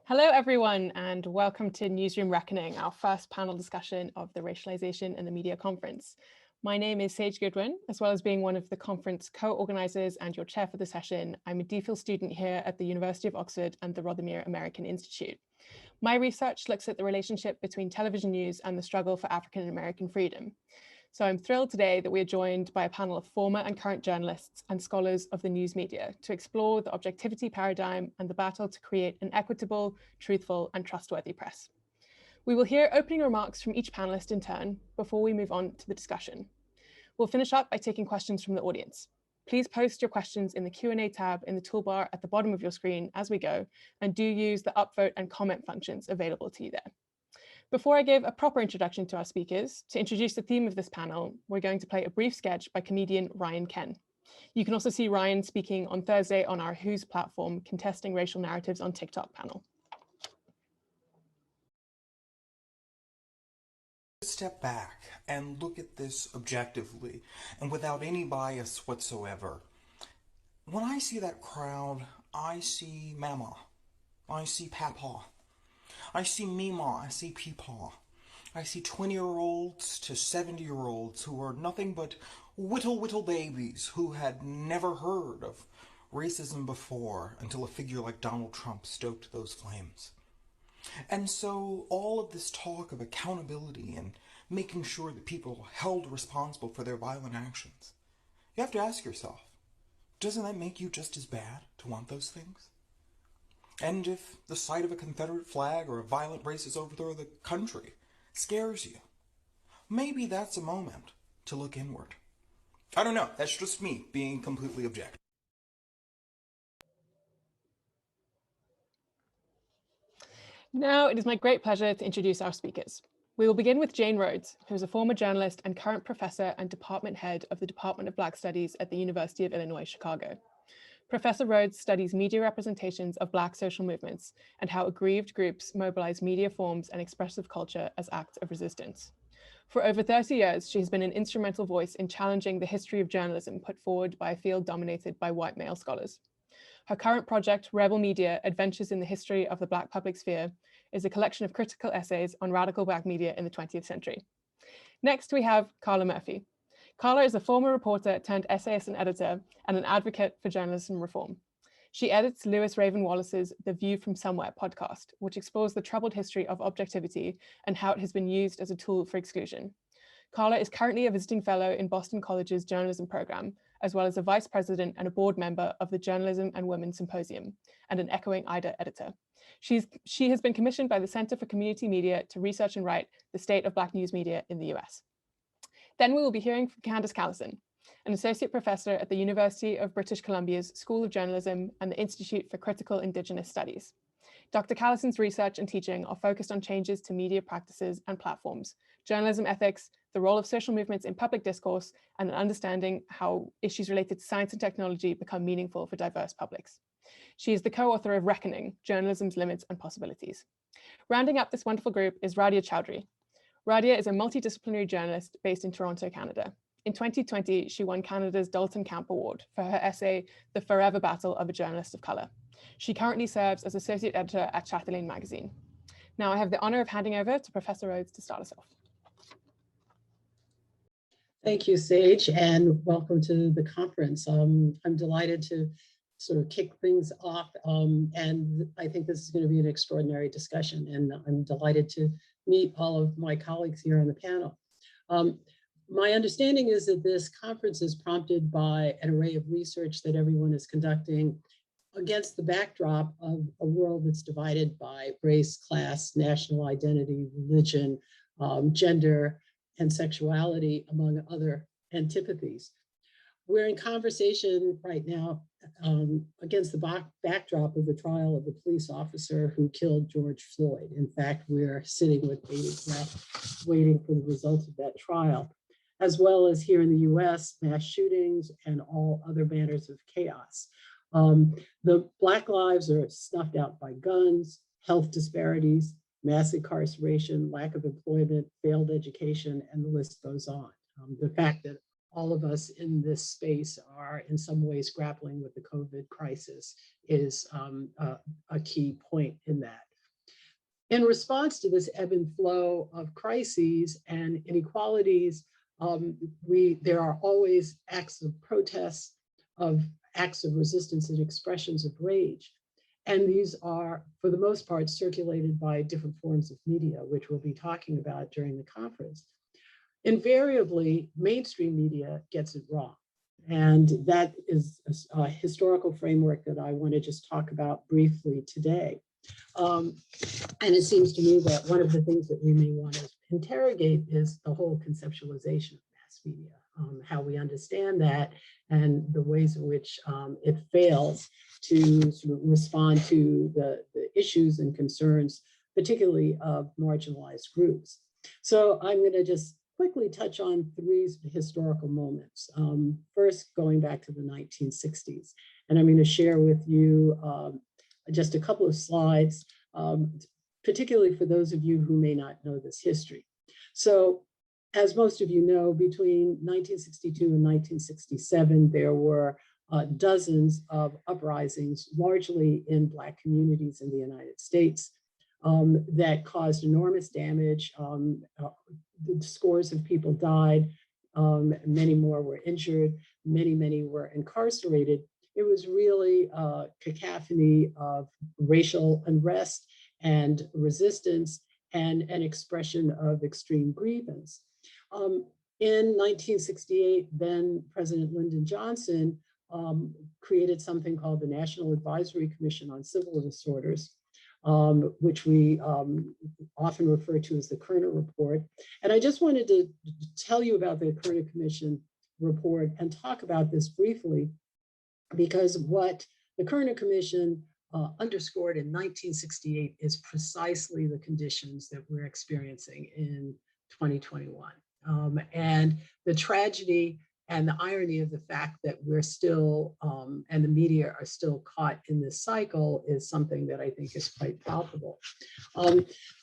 Hello, everyone, and welcome to Newsroom Reckoning, our first panel discussion of the Racialization in the Media Conference. My name is Sage Goodwin, as well as being one of the conference co-organizers and your chair for the session. I'm a DPhil student here at the University of Oxford and the Rothermere American Institute. My research looks at the relationship between television news and the struggle for African American freedom. So I'm thrilled today that we are joined by a panel of former and current journalists and scholars of the news media to explore the objectivity paradigm and the battle to create an equitable, truthful, and trustworthy press. We will hear opening remarks from each panelist in turn before we move on to the discussion. We'll finish up by taking questions from the audience. Please post your questions in the Q&A tab in the toolbar at the bottom of your screen as we go, and do use the upvote and comment functions available to you there. Before I give a proper introduction to our speakers, to introduce the theme of this panel, we're going to play a brief sketch by comedian Ryan Ken. You can also see Ryan speaking on Thursday on our Who's platform, Contesting Racial Narratives on TikTok panel. Step back and look at this objectively and without any bias whatsoever. When I see that crowd, I see Mama, I see Papa, I see Mima, I see Peepaw. I see 20-year-olds to 70-year-olds who are nothing but whittle babies who had never heard of racism before until a figure like Donald Trump stoked those flames. And so all of this talk of accountability and making sure that people are held responsible for their violent actions, you have to ask yourself, doesn't that make you just as bad to want those things? And if the sight of a Confederate flag or a violent racist overthrow of the country scares you, maybe that's a moment to look inward. I don't know, that's just me being completely objective. Now it is my great pleasure to introduce our speakers. We will begin with Jane Rhodes, who is a former journalist and current professor and department head of the Department of Black Studies at the University of Illinois, Chicago. Professor Rhodes studies media representations of Black social movements and how aggrieved groups mobilize media forms and expressive culture as acts of resistance. For over 30 years, she has been an instrumental voice in challenging the history of journalism put forward by a field dominated by white male scholars. Her current project, Rebel Media: Adventures in the History of the Black Public Sphere, is a collection of critical essays on radical Black media in the 20th century. Next, we have Carla Murphy. Carla is a former reporter turned essayist and editor and an advocate for journalism reform. She edits Lewis Raven Wallace's The View from Somewhere podcast, which explores the troubled history of objectivity and how it has been used as a tool for exclusion. Carla is currently a visiting fellow in Boston College's journalism program, as well as a vice president and a board member of the Journalism and Women Symposium, and an Echoing Ida editor. She has been commissioned by the Center for Community Media to research and write the state of Black news media in the US. Then we will be hearing from Candace Callison, an associate professor at the University of British Columbia's School of Journalism and the Institute for Critical Indigenous Studies. Dr. Callison's research and teaching are focused on changes to media practices and platforms, journalism ethics, the role of social movements in public discourse, and an understanding how issues related to science and technology become meaningful for diverse publics. She is the co-author of Reckoning, Journalism's Limits and Possibilities. Rounding up this wonderful group is Rowdy Chowdhury. Rowdy is a multidisciplinary journalist based in Toronto, Canada. In 2020, she won Canada's Dalton Camp Award for her essay, The Forever Battle of a Journalist of Color. She currently serves as associate editor at Chatelaine magazine. Now I have the honor of handing over to Professor Rhodes to start us off. Thank you, Sage, and welcome to the conference. I'm delighted to sort of kick things off, and I think this is going to be an extraordinary discussion, and I'm delighted to meet all of my colleagues here on the panel. My understanding is that this conference is prompted by an array of research that everyone is conducting against the backdrop of a world that's divided by race, class, national identity, religion, gender, and sexuality, among other antipathies. We're in conversation right now against the backdrop of the trial of the police officer who killed George Floyd. In fact, we're sitting with bated breath, waiting for the results of that trial, as well as here in the US, mass shootings and all other manners of chaos. The Black lives are snuffed out by guns, health disparities, mass incarceration, lack of employment, failed education, and the list goes on. The fact that all of us in this space are in some ways grappling with the COVID crisis is a key point in that. In response to this ebb and flow of crises and inequalities, there are always acts of protest, of acts of resistance and expressions of rage. And these are, for the most part, circulated by different forms of media, which we'll be talking about during the conference. Invariably, mainstream media gets it wrong. And that is a historical framework that I want to just talk about briefly today. And it seems to me that one of the things that we may want to interrogate is the whole conceptualization of mass media, how we understand that and the ways in which it fails to sort of respond to the issues and concerns, particularly of marginalized groups. So I'm going to just quickly touch on three historical moments. First, going back to the 1960s. And I'm going to share with you just a couple of slides, particularly for those of you who may not know this history. So, as most of you know, between 1962 and 1967, there were dozens of uprisings, largely in Black communities in the United States, that caused enormous damage. Scores of people died, many more were injured, many were incarcerated. It was really a cacophony of racial unrest and resistance and an expression of extreme grievance. In 1968, then President Lyndon Johnson created something called the National Advisory Commission on Civil Disorders, which we often refer to as the Kerner Report. And I just wanted to tell you about the Kerner Commission report and talk about this briefly, because what the Kerner Commission underscored in 1968 is precisely the conditions that we're experiencing in 2021. And the tragedy and the irony of the fact that we're still, and the media are still caught in this cycle is something that I think is quite palpable.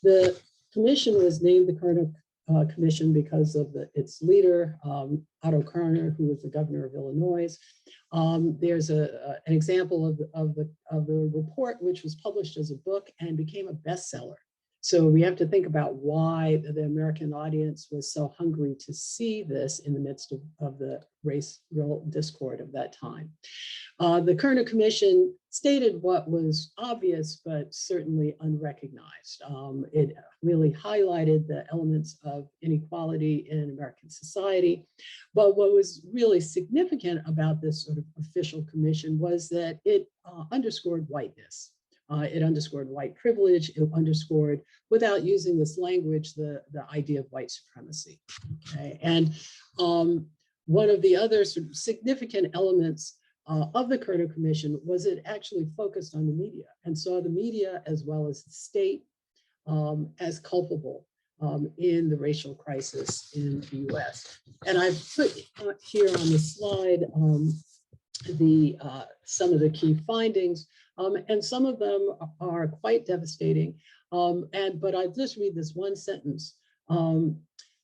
The commission was named the Kerner Commission because of its leader, Otto Kerner, who was the governor of Illinois. There's an example of the report, which was published as a book and became a bestseller. So we have to think about why the American audience was so hungry to see this in the midst of the racial discord of that time. The Kerner Commission stated what was obvious, but certainly unrecognized. It really highlighted the elements of inequality in American society. But what was really significant about this sort of official commission was that it underscored whiteness. It underscored white privilege. It underscored, without using this language, the idea of white supremacy. Okay? And one of the other sort of significant elements of the Kerner Commission was it actually focused on the media and saw the media as well as the state as culpable in the racial crisis in the US. And I've put here on the slide some of the key findings, and some of them are quite devastating. But I'll just read this one sentence,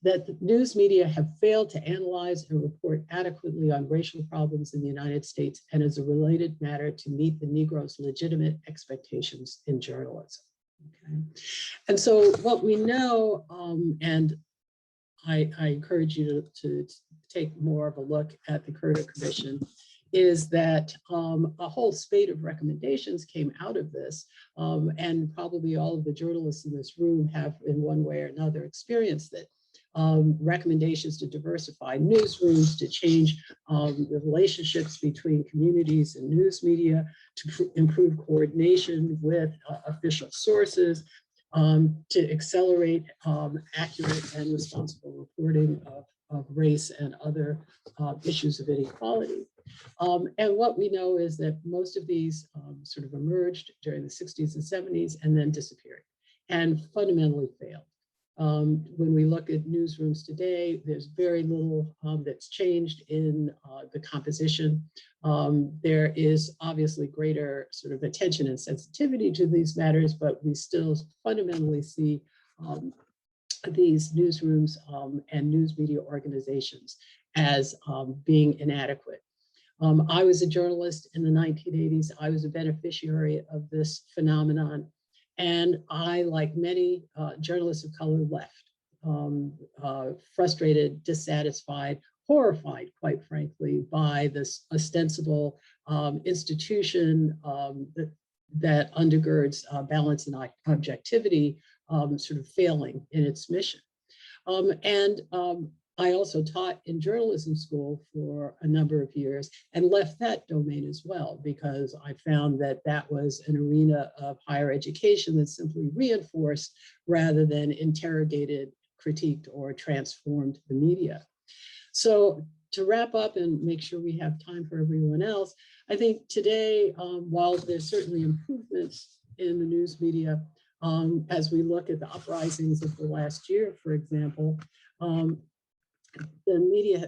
that the news media have failed to analyze and report adequately on racial problems in the United States and as a related matter to meet the Negro's legitimate expectations in journalism. Okay. And so what we know, and I encourage you to take more of a look at the Kerner Commission, is that a whole spate of recommendations came out of this, and probably all of the journalists in this room have in one way or another experienced it. Recommendations to diversify newsrooms, to change the relationships between communities and news media, to improve coordination with official sources, to accelerate accurate and responsible reporting of race and other issues of inequality. And what we know is that most of these sort of emerged during the 60s and 70s and then disappeared and fundamentally failed. When we look at newsrooms today, there's very little that's changed in the composition. There is obviously greater sort of attention and sensitivity to these matters, but we still fundamentally see these newsrooms and news media organizations as being inadequate. I was a journalist in the 1980s. I was a beneficiary of this phenomenon. And I, like many journalists of color, left, frustrated, dissatisfied, horrified, quite frankly, by this ostensible institution that undergirds balance and objectivity, sort of failing in its mission. I also taught in journalism school for a number of years and left that domain as well, because I found that that was an arena of higher education that simply reinforced rather than interrogated, critiqued, or transformed the media. So to wrap up and make sure we have time for everyone else, I think today, while there's certainly improvements in the news media, as we look at the uprisings of the last year, for example, the media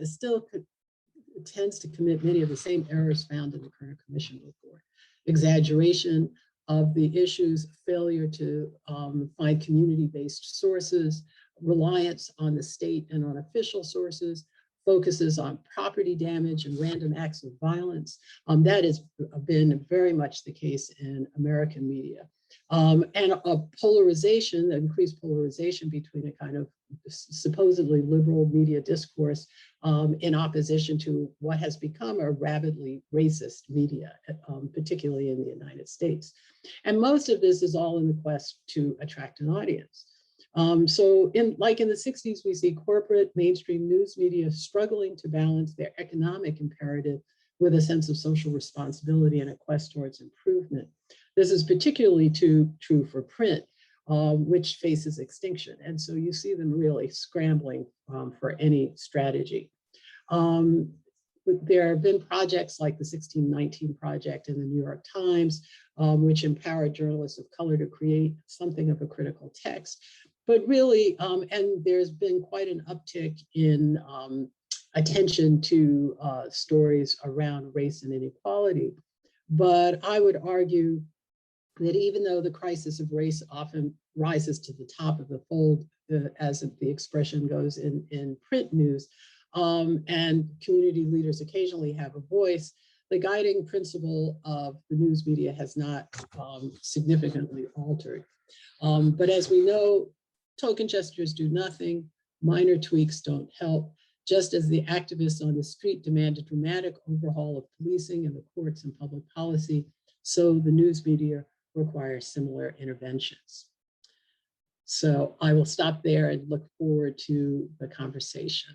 tends to commit many of the same errors found in the Kerner Commission report. Exaggeration of the issues, failure to find community-based sources, reliance on the state and on official sources, focuses on property damage and random acts of violence. That has been very much the case in American media. And a polarization, increased polarization between a kind of supposedly liberal media discourse in opposition to what has become a rabidly racist media, particularly in the United States. And most of this is all in the quest to attract an audience. So like in the 60s, we see corporate mainstream news media struggling to balance their economic imperative with a sense of social responsibility and a quest towards improvement. This is particularly true for print, which faces extinction. And so you see them really scrambling for any strategy. There have been projects like the 1619 Project in the New York Times, which empowered journalists of color to create something of a critical text. But really, and there's been quite an uptick in attention to stories around race and inequality. But I would argue that even though the crisis of race often rises to the top of the fold, as the expression goes in print news, and community leaders occasionally have a voice, the guiding principle of the news media has not significantly altered. But as we know, token gestures do nothing, minor tweaks don't help. Just as the activists on the street demand a dramatic overhaul of policing and the courts and public policy, so the news media requires similar interventions. So I will stop there and look forward to the conversation.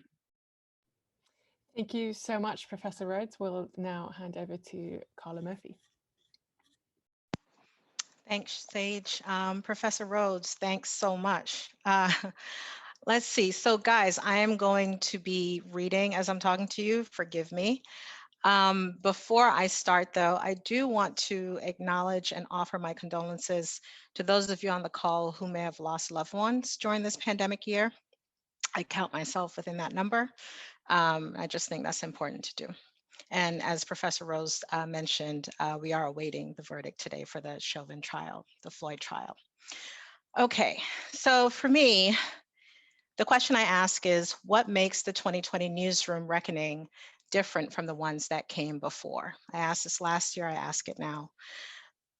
Thank you so much, Professor Rhodes. We'll now hand over to Carla Murphy. Thanks, Sage. Professor Rhodes, thanks so much. Let's see. So guys, I am going to be reading as I'm talking to you. Forgive me. Before I start, though, I do want to acknowledge and offer my condolences to those of you on the call who may have lost loved ones during this pandemic year. I count myself within that number. I just think that's important to do. And as Professor Rose mentioned, we are awaiting the verdict today for the Chauvin trial, the Floyd trial. Okay, so for me, the question I ask is, what makes the 2020 newsroom reckoning different from the ones that came before? I asked this last year, I ask it now.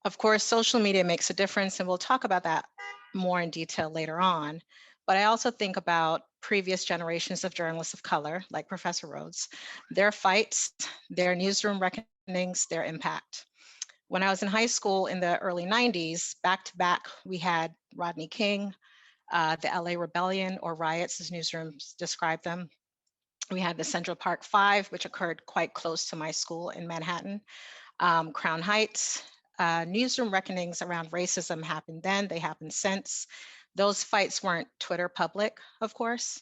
Of course, social media makes a difference, and we'll talk about that more in detail later on. But I also think about previous generations of journalists of color, like Professor Rhodes, their fights, their newsroom reckonings, their impact. When I was in high school in the early 90s, back to back, we had Rodney King, the LA Rebellion, or riots as newsrooms describe them. We had the Central Park 5, which occurred quite close to my school in Manhattan. Crown Heights, newsroom reckonings around racism happened then, they happened since. Those fights weren't Twitter public, of course,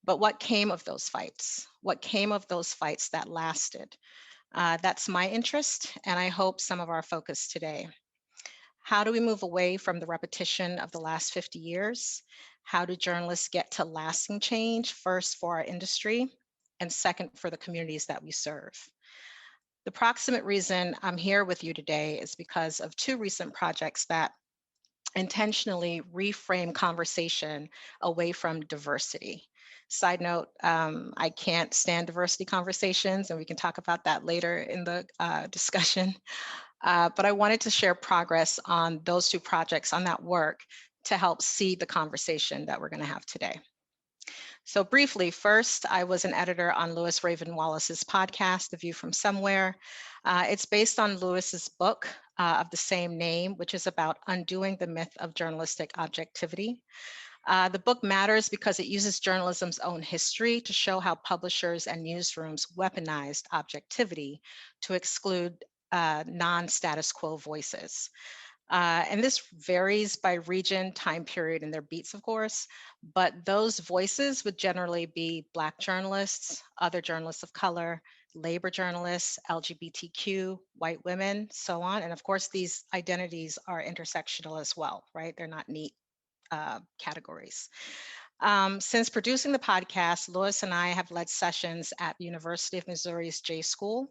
but what came of those fights? What came of those fights that lasted? That's my interest, and I hope some of our focus today. How do we move away from the repetition of the last 50 years? How do journalists get to lasting change, first for our industry, and second for the communities that we serve? The proximate reason I'm here with you today is because of two recent projects that intentionally reframe conversation away from diversity. Side note, I can't stand diversity conversations, and we can talk about that later in the discussion. but I wanted to share progress on those two projects, on that work, to help seed the conversation that we're going to have today. So briefly, first, I was an editor on Lewis Raven Wallace's podcast, The View from Somewhere. It's based on Lewis's book of the same name, which is about undoing the myth of journalistic objectivity. The book matters because it uses journalism's own history to show how publishers and newsrooms weaponized objectivity to exclude non-status quo voices. And this varies by region, time period, and their beats, of course, but those voices would generally be Black journalists, other journalists of color, labor journalists, LGBTQ, white women, so on. And of course, these identities are intersectional as well, right? They're not neat categories. Since producing the podcast, Lewis and I have led sessions at the University of Missouri's J School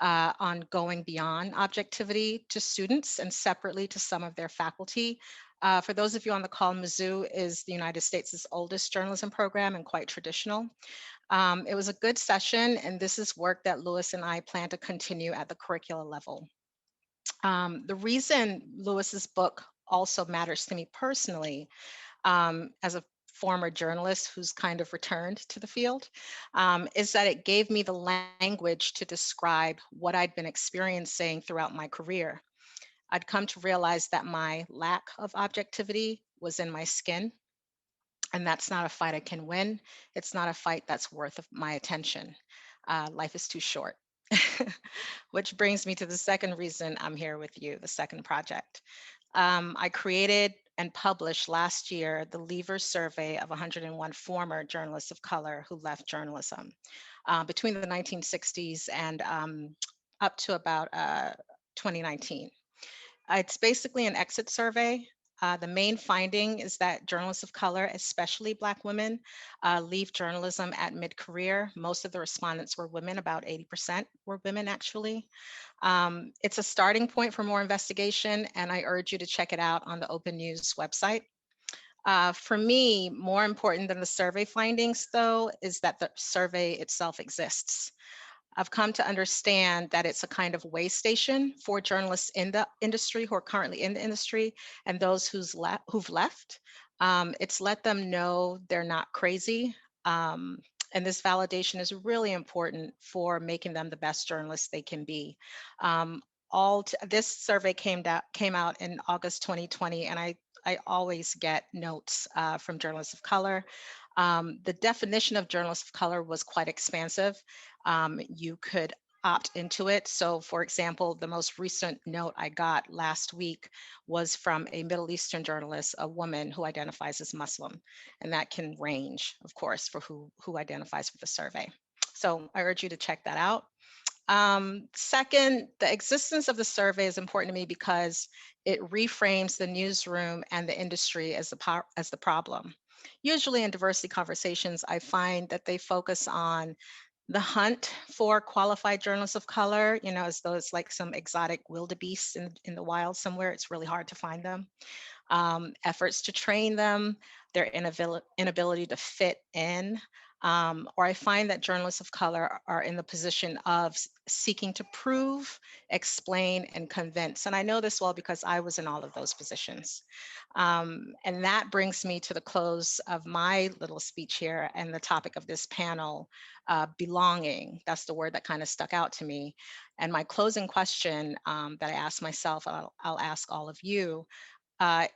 on going beyond objectivity to students and separately to some of their faculty. For those of you on the call, Mizzou is the United States' oldest journalism program and quite traditional. It was a good session, and this is work that Lewis and I plan to continue at the curricula level. The reason Lewis's book also matters to me personally, as a former journalist who's kind of returned to the field, is that it gave me the language to describe what I'd been experiencing throughout my career. I'd come to realize that my lack of objectivity was in my skin, and that's not a fight I can win. It's not a fight that's worth my attention. Life is too short. Which brings me to the second reason I'm here with you, the second project. I created and published last year the Leavers Survey of 101 former journalists of color who left journalism between the 1960s and up to about 2019. It's basically an exit survey. The main finding is that journalists of color, especially Black women, leave journalism at mid-career. Most of the respondents were women, about 80% were women actually. It's a starting point for more investigation, and I urge you to check it out on the Open News website. For me, more important than the survey findings, though, is that the survey itself exists. I've come to understand that it's a kind of way station for journalists in the industry who are currently in the industry and those who've left. It's let them know they're not crazy. And this validation is really important for making them the best journalists they can be. This survey came out in August 2020, and I always get notes from journalists of color. The definition of journalists of color was quite expansive. You could opt into it. So for example, the most recent note I got last week was from a Middle Eastern journalist, a woman who identifies as Muslim. And that can range, of course, for who identifies with the survey. So I urge you to check that out. Second, the existence of the survey is important to me because it reframes the newsroom and the industry as the problem. Usually in diversity conversations, I find that they focus on the hunt for qualified journalists of color, as though it's like some exotic wildebeest in the wild somewhere. It's really hard to find them. Efforts to train them, their inability to fit in, or I find that journalists of color are in the position of seeking to prove, explain, and convince. And I know this well because I was in all of those positions. And that brings me to the close of my little speech here and the topic of this panel, belonging. That's the word that kind of stuck out to me. And my closing question that I asked myself, I'll ask all of you,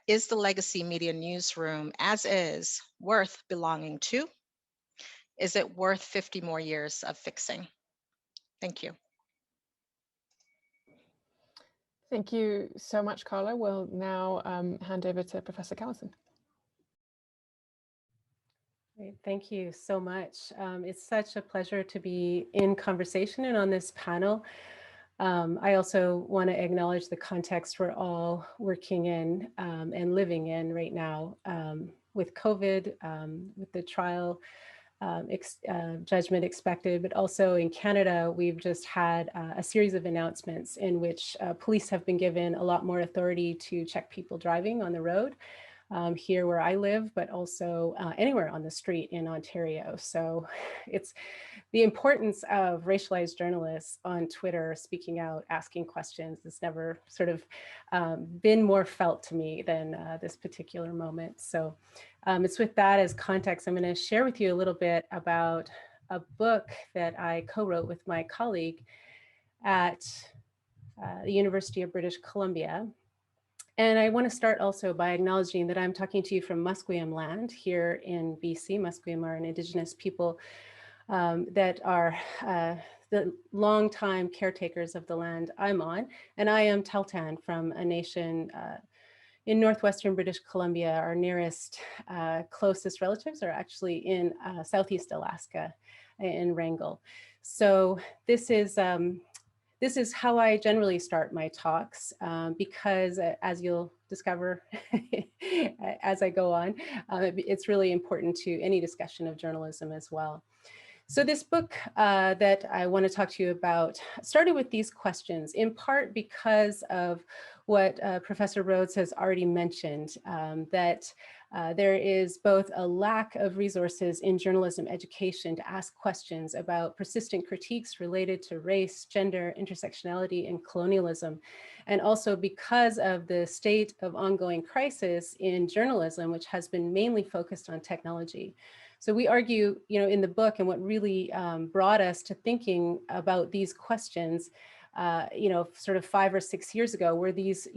is the legacy media newsroom as is worth belonging to? Is it worth 50 more years of fixing? Thank you. Thank you so much, Carla. We'll now hand over to Professor Callison. Great. Thank you so much. It's such a pleasure to be in conversation and on this panel. I also want to acknowledge the context we're all working in and living in right now with COVID, with the trial judgment expected, but also in Canada, we've just had a series of announcements in which police have been given a lot more authority to check people driving on the road. here where I live, but also anywhere on the street in Ontario. So it's the importance of racialized journalists on Twitter speaking out, asking questions. It's never sort of been more felt to me than this particular moment. So it's with that as context, I'm going to share with you a little bit about a book that I co-wrote with my colleague at the University of British Columbia. And I want to start also by acknowledging that I'm talking to you from Musqueam land here in BC. Musqueam are an Indigenous people that are the longtime caretakers of the land I'm on. And I am Tahltan from a nation in northwestern British Columbia. Our nearest closest relatives are actually in Southeast Alaska in Wrangell. So this is how I generally start my talks because as you'll discover as I go on, it's really important to any discussion of journalism as well. So this book that I want to talk to you about started with these questions, in part because of what Professor Rhodes has already mentioned, that there is both a lack of resources in journalism education to ask questions about persistent critiques related to race, gender, intersectionality, and colonialism. And also because of the state of ongoing crisis in journalism, which has been mainly focused on technology. So we argue, in the book, and what really brought us to thinking about these questions, sort of 5 or 6 years ago, were these,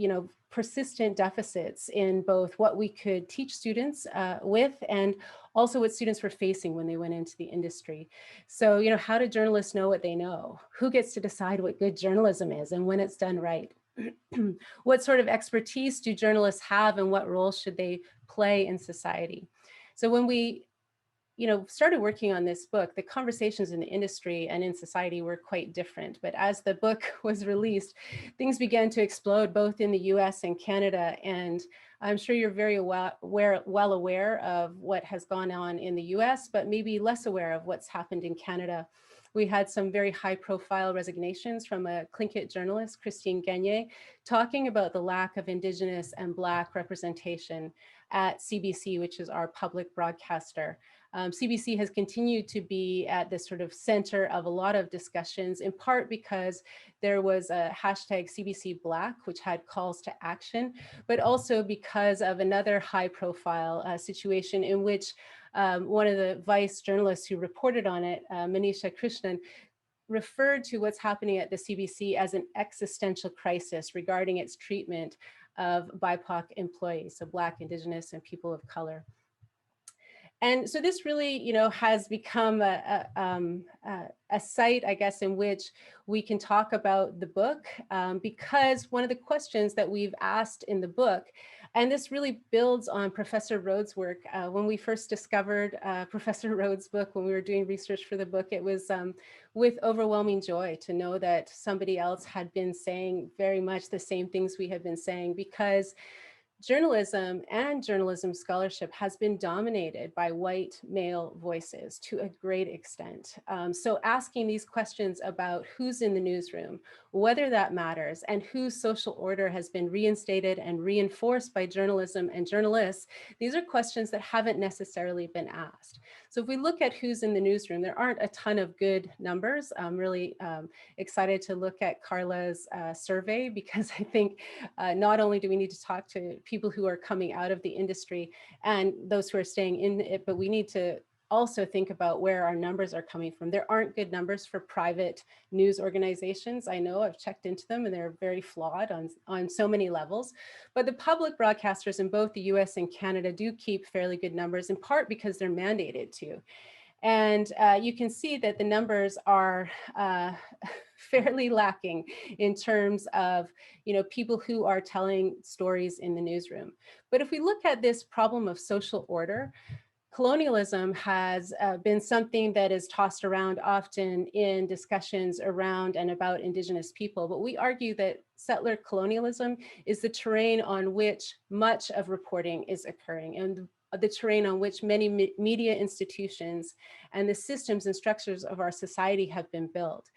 persistent deficits in both what we could teach students with and also what students were facing when they went into the industry. So, how do journalists know what they know? Who gets to decide what good journalism is and when it's done right? What sort of expertise do journalists have and what role should they play in society? So when we started working on this book, the conversations in the industry and in society were quite different. But as the book was released, things began to explode both in the US and Canada. And I'm sure you're very well aware of what has gone on in the US, but maybe less aware of what's happened in Canada. We had some very high profile resignations from a Tlingit journalist, Christine Gagné, talking about the lack of Indigenous and Black representation at CBC, which is our public broadcaster. CBC has continued to be at the sort of center of a lot of discussions, in part because there was a hashtag CBC Black, which had calls to action, but also because of another high profile situation in which one of the Vice journalists who reported on it, Manisha Krishnan, referred to what's happening at the CBC as an existential crisis regarding its treatment of BIPOC employees, so Black, Indigenous, and people of color. And so this really, has become a site, I guess, in which we can talk about the book, because one of the questions that we've asked in the book, and this really builds on Professor Rhodes' work. When we first discovered Professor Rhodes' book, when we were doing research for the book, it was with overwhelming joy to know that somebody else had been saying very much the same things we had been saying, because journalism and journalism scholarship has been dominated by white male voices to a great extent. So asking these questions about who's in the newsroom, whether that matters, and whose social order has been reinstated and reinforced by journalism and journalists, these are questions that haven't necessarily been asked. So if we look at who's in the newsroom, there aren't a ton of good numbers. I'm really excited to look at Carla's survey, because I think not only do we need to talk to people who are coming out of the industry and those who are staying in it, but we need to also think about where our numbers are coming from. There aren't good numbers for private news organizations. I know, I've checked into them, and they're very flawed on so many levels. But the public broadcasters in both the US and Canada do keep fairly good numbers, in part because they're mandated to. And you can see that the numbers are fairly lacking in terms of people who are telling stories in the newsroom. But if we look at this problem of social order, colonialism has been something that is tossed around often in discussions around and about Indigenous people. But we argue that settler colonialism is the terrain on which much of reporting is occurring, and the terrain on which many media institutions and the systems and structures of our society have been built.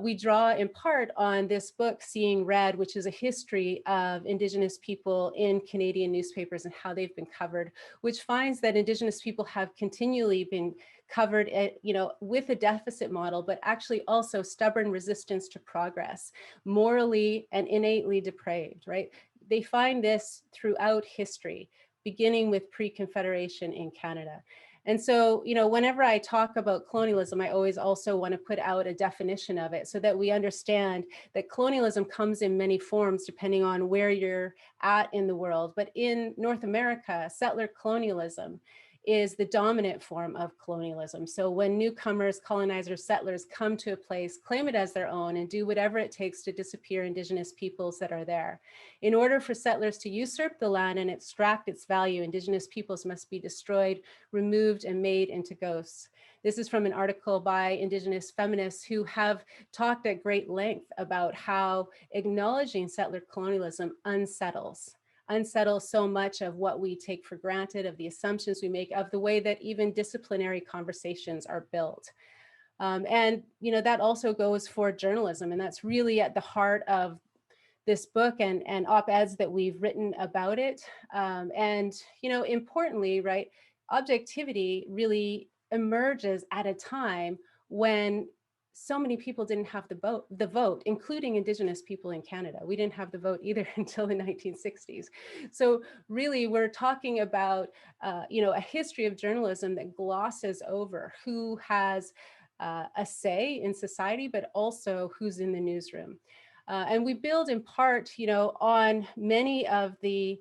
We draw in part on this book, Seeing Red, which is a history of Indigenous people in Canadian newspapers and how they've been covered, which finds that Indigenous people have continually been covered at, with a deficit model, but actually also stubborn resistance to progress, morally and innately depraved, right? They find this throughout history, beginning with pre-Confederation in Canada. And so, whenever I talk about colonialism, I always also want to put out a definition of it so that we understand that colonialism comes in many forms depending on where you're at in the world. But in North America, settler colonialism is the dominant form of colonialism. So when newcomers, colonizers, settlers come to a place, claim it as their own, and do whatever it takes to disappear Indigenous peoples that are there. In order for settlers to usurp the land and extract its value, Indigenous peoples must be destroyed, removed, and made into ghosts. This is from an article by Indigenous feminists who have talked at great length about how acknowledging settler colonialism unsettles so much of what we take for granted, of the assumptions we make, of the way that even disciplinary conversations are built. And that also goes for journalism, and that's really at the heart of this book and op-eds that we've written about it. And importantly, right, objectivity really emerges at a time when so many people didn't have the vote, including Indigenous people in Canada. We didn't have the vote either until the 1960s. So really, we're talking about a history of journalism that glosses over who has a say in society, but also who's in the newsroom. And we build in part, on many of the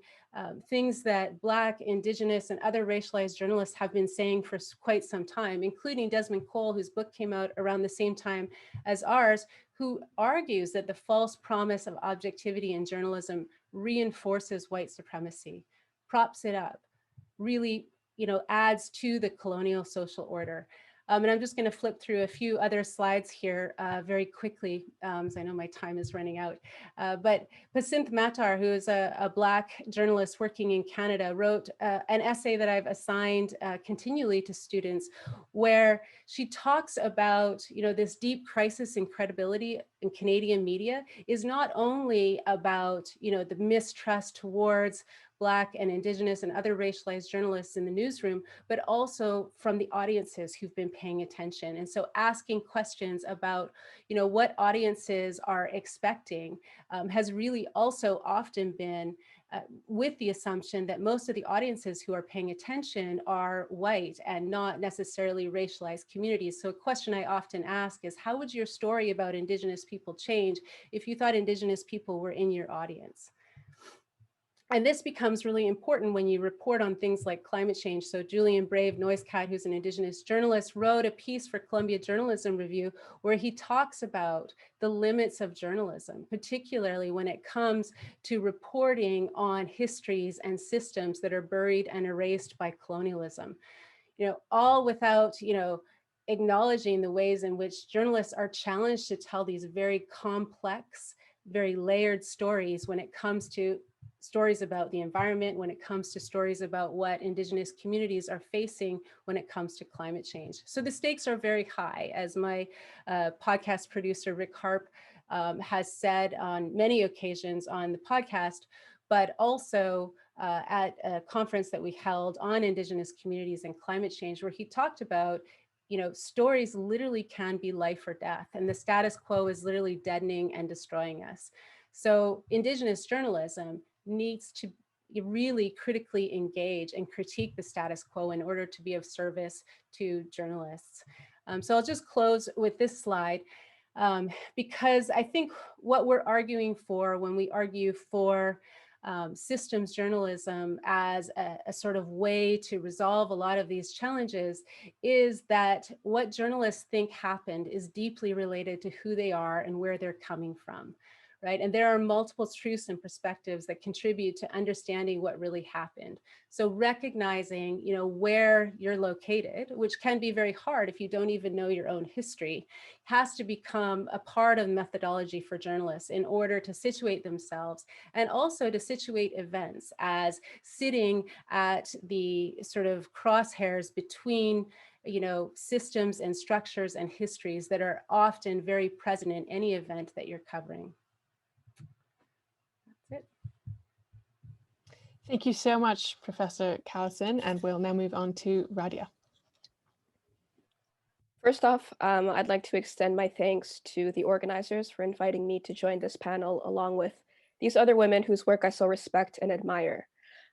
things that Black, Indigenous, and other racialized journalists have been saying for quite some time, including Desmond Cole, whose book came out around the same time as ours, who argues that the false promise of objectivity in journalism reinforces white supremacy, props it up, really, adds to the colonial social order. And I'm just going to flip through a few other slides here very quickly, as I know my time is running out. But Pacinth Matar, who is a Black journalist working in Canada, wrote an essay that I've assigned continually to students, where she talks about, this deep crisis in credibility in Canadian media is not only about, the mistrust towards Black and Indigenous and other racialized journalists in the newsroom, but also from the audiences who've been paying attention. And so asking questions about, what audiences are expecting has really also often been with the assumption that most of the audiences who are paying attention are white and not necessarily racialized communities. So a question I often ask is, how would your story about Indigenous people change if you thought Indigenous people were in your audience? And this becomes really important when you report on things like climate change. So Julian Brave Noisecat, who's an Indigenous journalist, wrote a piece for Columbia Journalism Review where he talks about the limits of journalism, particularly when it comes to reporting on histories and systems that are buried and erased by colonialism. All without, acknowledging the ways in which journalists are challenged to tell these very complex, very layered stories when it comes to stories about the environment, when it comes to stories about what Indigenous communities are facing when it comes to climate change. So the stakes are very high, as my podcast producer, Rick Harp, has said on many occasions on the podcast, but also at a conference that we held on Indigenous communities and climate change, where he talked about, stories literally can be life or death, and the status quo is literally deadening and destroying us. So Indigenous journalism needs to really critically engage and critique the status quo in order to be of service to journalists. So I'll just close with this slide, because I think what we're arguing for when we argue for systems journalism as a sort of way to resolve a lot of these challenges is that what journalists think happened is deeply related to who they are and where they're coming from. Right? And there are multiple truths and perspectives that contribute to understanding what really happened. So recognizing, where you're located, which can be very hard if you don't even know your own history, has to become a part of methodology for journalists in order to situate themselves and also to situate events as sitting at the sort of crosshairs between systems and structures and histories that are often very present in any event that you're covering. That's it. Thank you so much, Professor Callison, and we'll now move on to Radia. First off, I'd like to extend my thanks to the organizers for inviting me to join this panel along with these other women whose work I so respect and admire.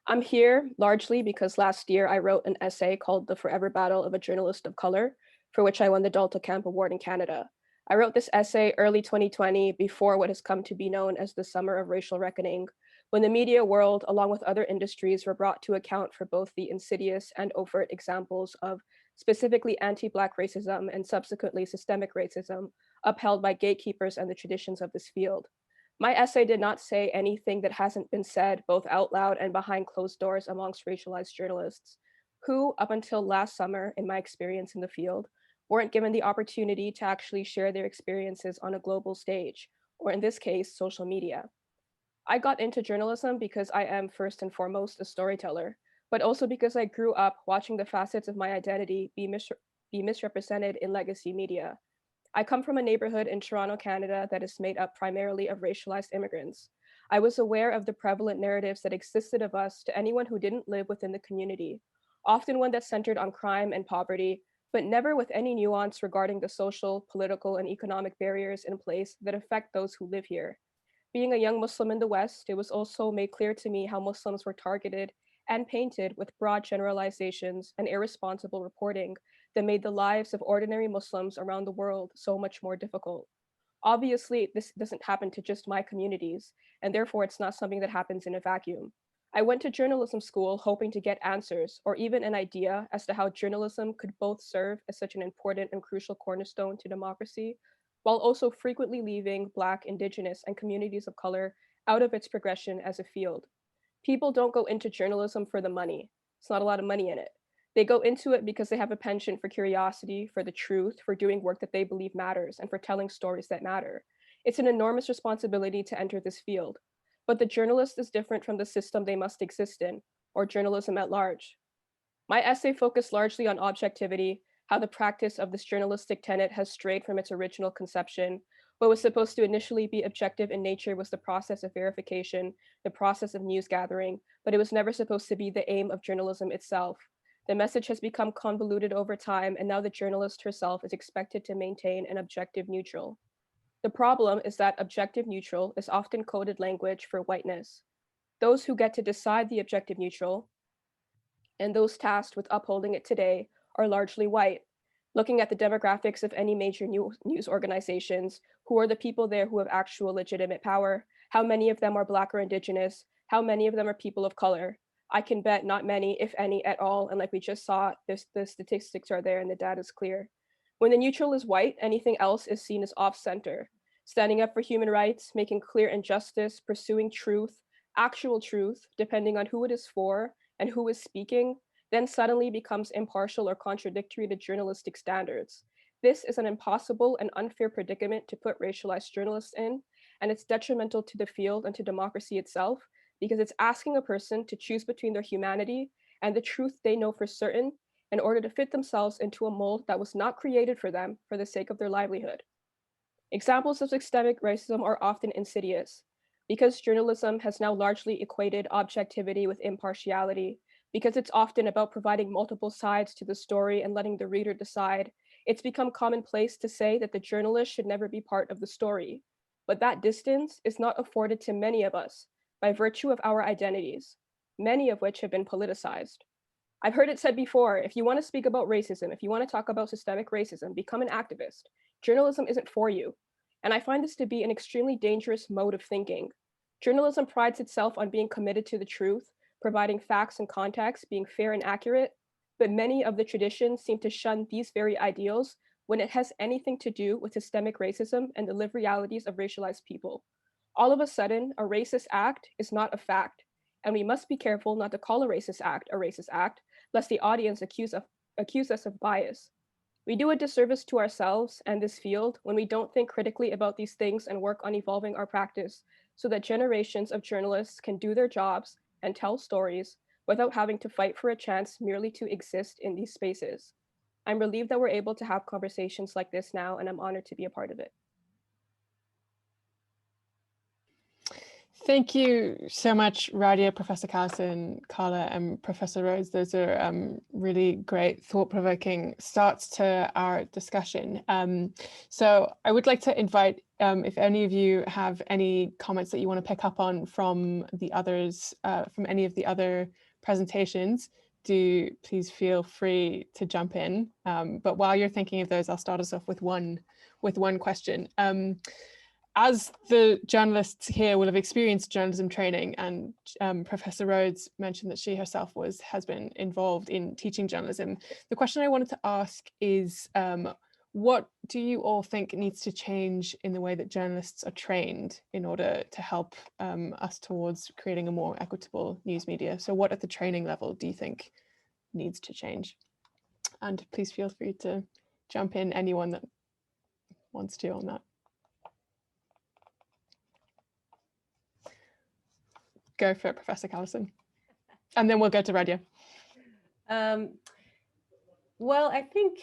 I'm here largely because last year I wrote an essay called The Forever Battle of a Journalist of Color, for which I won the Dalton Camp Award in Canada. I wrote this essay early 2020 before what has come to be known as the Summer of Racial Reckoning, when the media world, along with other industries, were brought to account for both the insidious and overt examples of specifically anti-Black racism and subsequently systemic racism upheld by gatekeepers and the traditions of this field. My essay did not say anything that hasn't been said both out loud and behind closed doors amongst racialized journalists, who, up until last summer, in my experience in the field, weren't given the opportunity to actually share their experiences on a global stage, or in this case, social media. I got into journalism because I am first and foremost a storyteller, but also because I grew up watching the facets of my identity be misrepresented in legacy media. I come from a neighborhood in Toronto, Canada that is made up primarily of racialized immigrants. I was aware of the prevalent narratives that existed of us to anyone who didn't live within the community, often one that centered on crime and poverty, but never with any nuance regarding the social, political, and economic barriers in place that affect those who live here. Being a young Muslim in the West, it was also made clear to me how Muslims were targeted and painted with broad generalizations and irresponsible reporting that made the lives of ordinary Muslims around the world so much more difficult. Obviously, this doesn't happen to just my communities, and therefore it's not something that happens in a vacuum. I went to journalism school hoping to get answers or even an idea as to how journalism could both serve as such an important and crucial cornerstone to democracy, while also frequently leaving Black, Indigenous, and communities of color out of its progression as a field. People don't go into journalism for the money. It's not a lot of money in it. They go into it because they have a penchant for curiosity, for the truth, for doing work that they believe matters, and for telling stories that matter. It's an enormous responsibility to enter this field. But the journalist is different from the system they must exist in, or journalism at large. My essay focused largely on objectivity, how the practice of this journalistic tenet has strayed from its original conception. What was supposed to initially be objective in nature was the process of verification, the process of news gathering, but it was never supposed to be the aim of journalism itself. The message has become convoluted over time, and now the journalist herself is expected to maintain an objective neutral. The problem is that objective neutral is often coded language for whiteness. Those who get to decide the objective neutral, and those tasked with upholding it today, are largely white. Looking at the demographics of any major news organizations, who are the people there who have actual legitimate power, how many of them are Black or Indigenous, how many of them are people of color, I can bet not many, if any, at all. And like we just saw, the statistics are there and the data is clear. When the neutral is white, anything else is seen as off-center. Standing up for human rights, making clear injustice, pursuing truth, actual truth, depending on who it is for and who is speaking, then suddenly becomes impartial or contradictory to journalistic standards. This is an impossible and unfair predicament to put racialized journalists in, and it's detrimental to the field and to democracy itself, because it's asking a person to choose between their humanity and the truth they know for certain in order to fit themselves into a mold that was not created for them for the sake of their livelihood. Examples of systemic racism are often insidious. Because journalism has now largely equated objectivity with impartiality, because it's often about providing multiple sides to the story and letting the reader decide, it's become commonplace to say that the journalist should never be part of the story. But that distance is not afforded to many of us by virtue of our identities, many of which have been politicized. I've heard it said before, if you want to speak about racism, if you want to talk about systemic racism, become an activist. Journalism isn't for you. And I find this to be an extremely dangerous mode of thinking. Journalism prides itself on being committed to the truth, providing facts and context, being fair and accurate, but many of the traditions seem to shun these very ideals when it has anything to do with systemic racism and the lived realities of racialized people. All of a sudden, a racist act is not a fact, and we must be careful not to call a racist act, lest the audience accuse us of bias. We do a disservice to ourselves and this field when we don't think critically about these things and work on evolving our practice so that generations of journalists can do their jobs and tell stories without having to fight for a chance merely to exist in these spaces. I'm relieved that we're able to have conversations like this now, and I'm honored to be a part of it. Thank you so much, Radia, Professor Callison, Carla, and Professor Rhodes. Those are really great, thought-provoking starts to our discussion. So I would like to invite, if any of you have any comments that you want to pick up on from the others, from any of the other presentations, do please feel free to jump in. But while you're thinking of those, I'll start us off with one question. As the journalists here will have experienced journalism training, and Professor Rhodes mentioned that she herself has been involved in teaching journalism, the question I wanted to ask is, what do you all think needs to change in the way that journalists are trained in order to help us towards creating a more equitable news media? So what at the training level do you think needs to change? And please feel free to jump in, anyone that wants to on that. Go for it, Professor Callison. And then we'll go to Radia. Well, I think,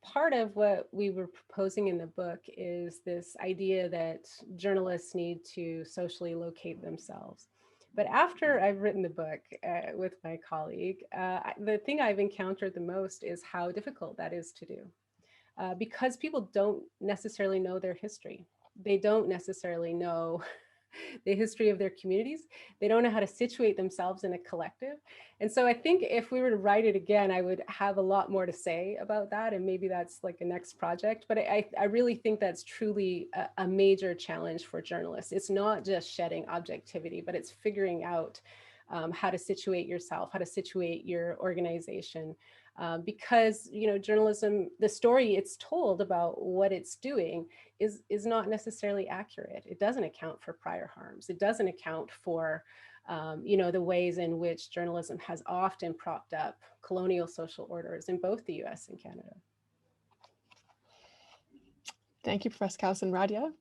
part of what we were proposing in the book is this idea that journalists need to socially locate themselves. But after I've written the book with my colleague, the thing I've encountered the most is how difficult that is to do. Because people don't necessarily know their history. They don't necessarily know the history of their communities. They don't know how to situate themselves in a collective. And so I think if we were to write it again, I would have a lot more to say about that. And maybe that's like a next project. But I really think that's truly a major challenge for journalists. It's not just shedding objectivity, but it's figuring out how to situate yourself, how to situate your organization. Because journalism, the story it's told about what it's doing is not necessarily accurate. It doesn't account for prior harms. It doesn't account for the ways in which journalism has often propped up colonial social orders in both the US and Canada. Thank you, Professor Callison. Radia?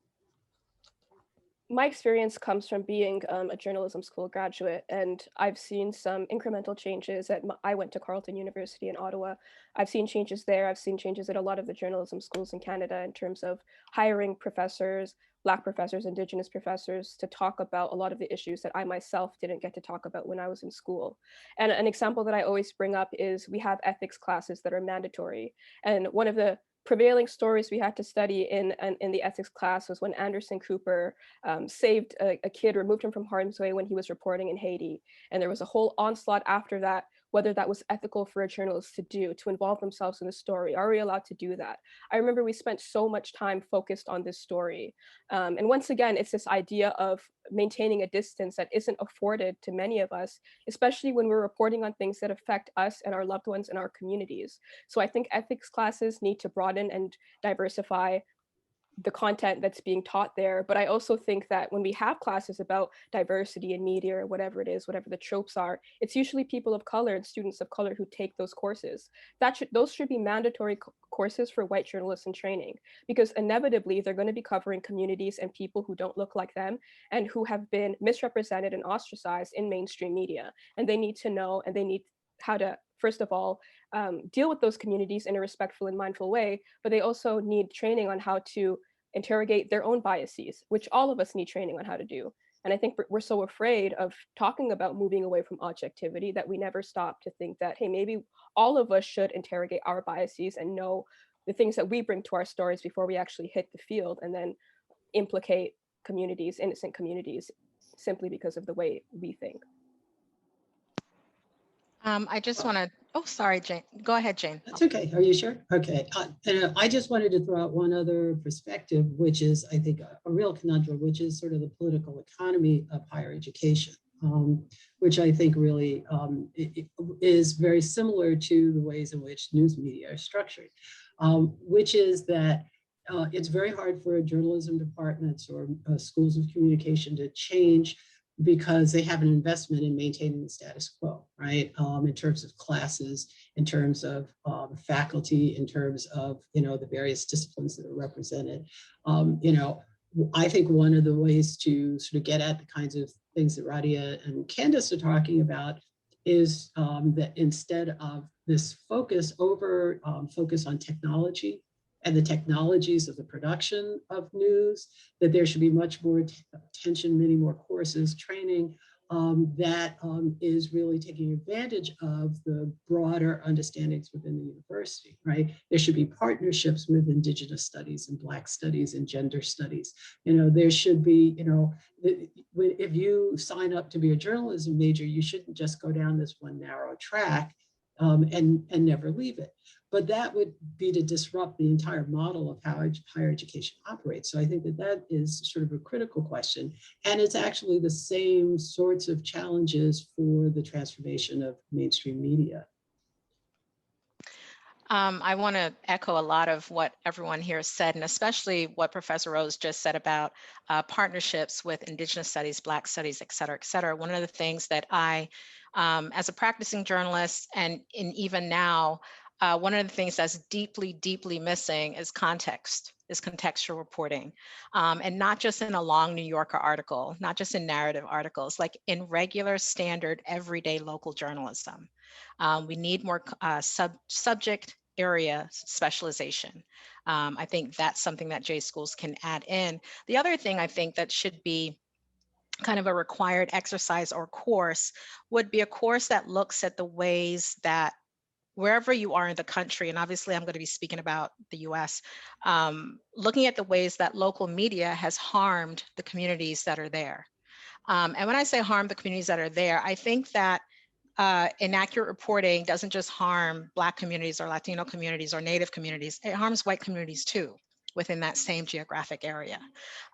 My experience comes from being a journalism school graduate, and I've seen some incremental changes. I went to Carleton University in Ottawa. I've seen changes there. I've seen changes at a lot of the journalism schools in Canada in terms of hiring professors, Black professors, Indigenous professors to talk about a lot of the issues that I myself didn't get to talk about when I was in school. And an example that I always bring up is we have ethics classes that are mandatory. And one of the prevailing stories we had to study in the ethics class was when Anderson Cooper saved a kid, removed him from harm's way when he was reporting in Haiti. And there was a whole onslaught after that, whether that was ethical for a journalist to do, to involve themselves in the story. Are we allowed to do that? I remember we spent so much time focused on this story. And once again, it's this idea of maintaining a distance that isn't afforded to many of us, especially when we're reporting on things that affect us and our loved ones and our communities. So I think ethics classes need to broaden and diversify the content that's being taught there. But I also think that when we have classes about diversity in media or whatever it is, whatever the tropes are, it's usually people of color and students of color who take those courses. Those should be mandatory courses for white journalists in training, because inevitably they're going to be covering communities and people who don't look like them and who have been misrepresented and ostracized in mainstream media. And they need to know, and they need how to, first of all, deal with those communities in a respectful and mindful way, but they also need training on how to interrogate their own biases, which all of us need training on how to do. And I think we're so afraid of talking about moving away from objectivity that we never stop to think that, hey, maybe all of us should interrogate our biases and know the things that we bring to our stories before we actually hit the field and then implicate communities, innocent communities, simply because of the way we think. I just want to, oh, sorry, Jane. Go ahead, Jane. That's okay. Are you sure? Okay. And I just wanted to throw out one other perspective, which is, I think, a real conundrum, which is sort of the political economy of higher education, which I think really is very similar to the ways in which news media are structured, which is that it's very hard for journalism departments or schools of communication to change because they have an investment in maintaining the status quo, right? In terms of classes, in terms of faculty, in terms of, the various disciplines that are represented. I think one of the ways to sort of get at the kinds of things that Radia and Candace are talking about is that instead of this focus on technology and the technologies of the production of news, that there should be much more attention, many more courses, training that is really taking advantage of the broader understandings within the university, right? There should be partnerships with Indigenous studies and Black studies and gender studies. There should be, if you sign up to be a journalism major, you shouldn't just go down this one narrow track and never leave it. But that would be to disrupt the entire model of how higher education operates. So I think that is sort of a critical question. And it's actually the same sorts of challenges for the transformation of mainstream media. I want to echo a lot of what everyone here said, and especially what Professor Rhodes just said about partnerships with Indigenous studies, Black studies, et cetera, et cetera. One of the things that I, as a practicing journalist, and even now, one of the things that's deeply, deeply missing is context, is contextual reporting. And not just in a long New Yorker article, not just in narrative articles, like in regular, standard, everyday local journalism. We need more subject area specialization. I think that's something that J schools can add in. The other thing I think that should be kind of a required exercise or course would be a course that looks at the ways that wherever you are in the country, and obviously I'm going to be speaking about the US, looking at the ways that local media has harmed the communities that are there. And when I say harm the communities that are there, I think that inaccurate reporting doesn't just harm Black communities or Latino communities or Native communities, it harms white communities too within that same geographic area.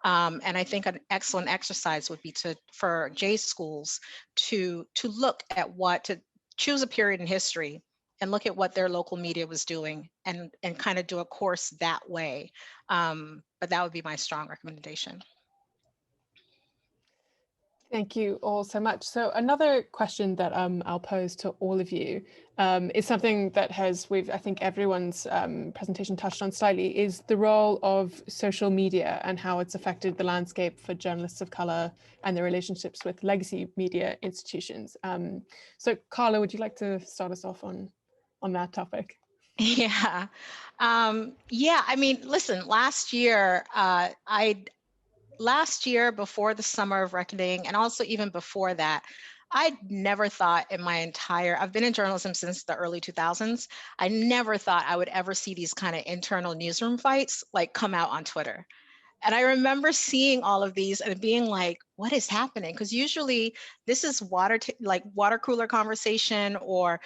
And I think an excellent exercise would be for J schools to look at to choose a period in history and look at what their local media was doing and kind of do a course that way. But that would be my strong recommendation. Thank you all so much. So another question that I'll pose to all of you is something that I think everyone's presentation touched on slightly, is the role of social media and how it's affected the landscape for journalists of color and their relationships with legacy media institutions. So Carla, would you like to start us off on that topic? Yeah. Yeah, I mean, listen, last year, before the Summer of Reckoning, and also even before that, I never thought I've been in journalism since the early 2000s. I never thought I would ever see these kind of internal newsroom fights like come out on Twitter. And I remember seeing all of these and being like, what is happening? Because usually this is water cooler conversation, or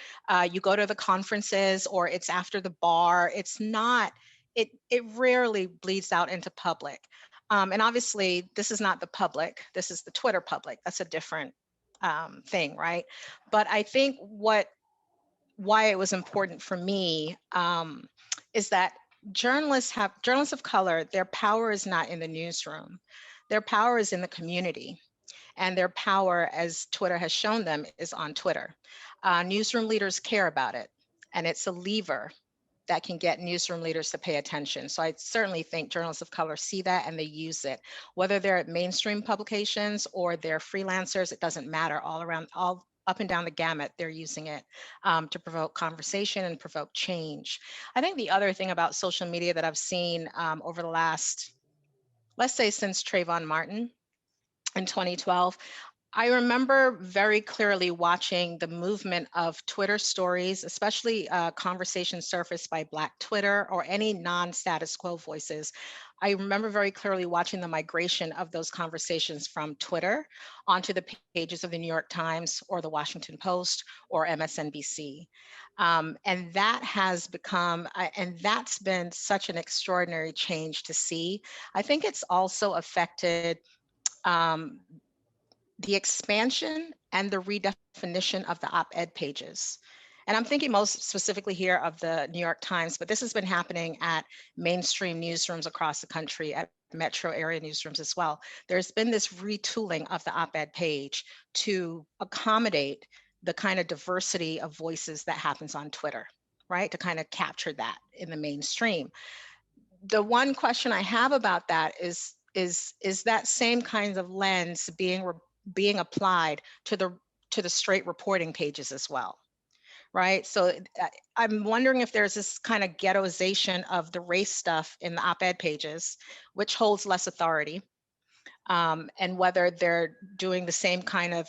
you go to the conferences, or it's after the bar. It's not, it rarely bleeds out into public. And obviously this is not the public, this is the Twitter public. That's a different thing, right? But I think why it was important for me is that journalists of color, their power is not in the newsroom. Their power is in the community. And their power, as Twitter has shown them, is on Twitter. Newsroom leaders care about it. And it's a lever that can get newsroom leaders to pay attention. So I certainly think journalists of color see that and they use it. Whether they're at mainstream publications or they're freelancers, it doesn't matter. All up and down the gamut, they're using it to provoke conversation and provoke change. I think the other thing about social media that I've seen over the last, let's say since Trayvon Martin in 2012, I remember very clearly watching the movement of Twitter stories, especially conversations surfaced by Black Twitter or any non-status quo voices. I remember very clearly watching the migration of those conversations from Twitter onto the pages of the New York Times or the Washington Post or MSNBC. And that has become, and that's been such an extraordinary change to see. I think it's also affected the expansion and the redefinition of the op-ed pages. And I'm thinking most specifically here of the New York Times, but this has been happening at mainstream newsrooms across the country, at metro area newsrooms as well. There's been this retooling of the op-ed page to accommodate the kind of diversity of voices that happens on Twitter, right? To kind of capture that in the mainstream. The one question I have about that is that same kind of lens being applied to to the straight reporting pages as well, right? So I'm wondering if there's this kind of ghettoization of the race stuff in the op-ed pages, which holds less authority, and whether they're doing the same kind of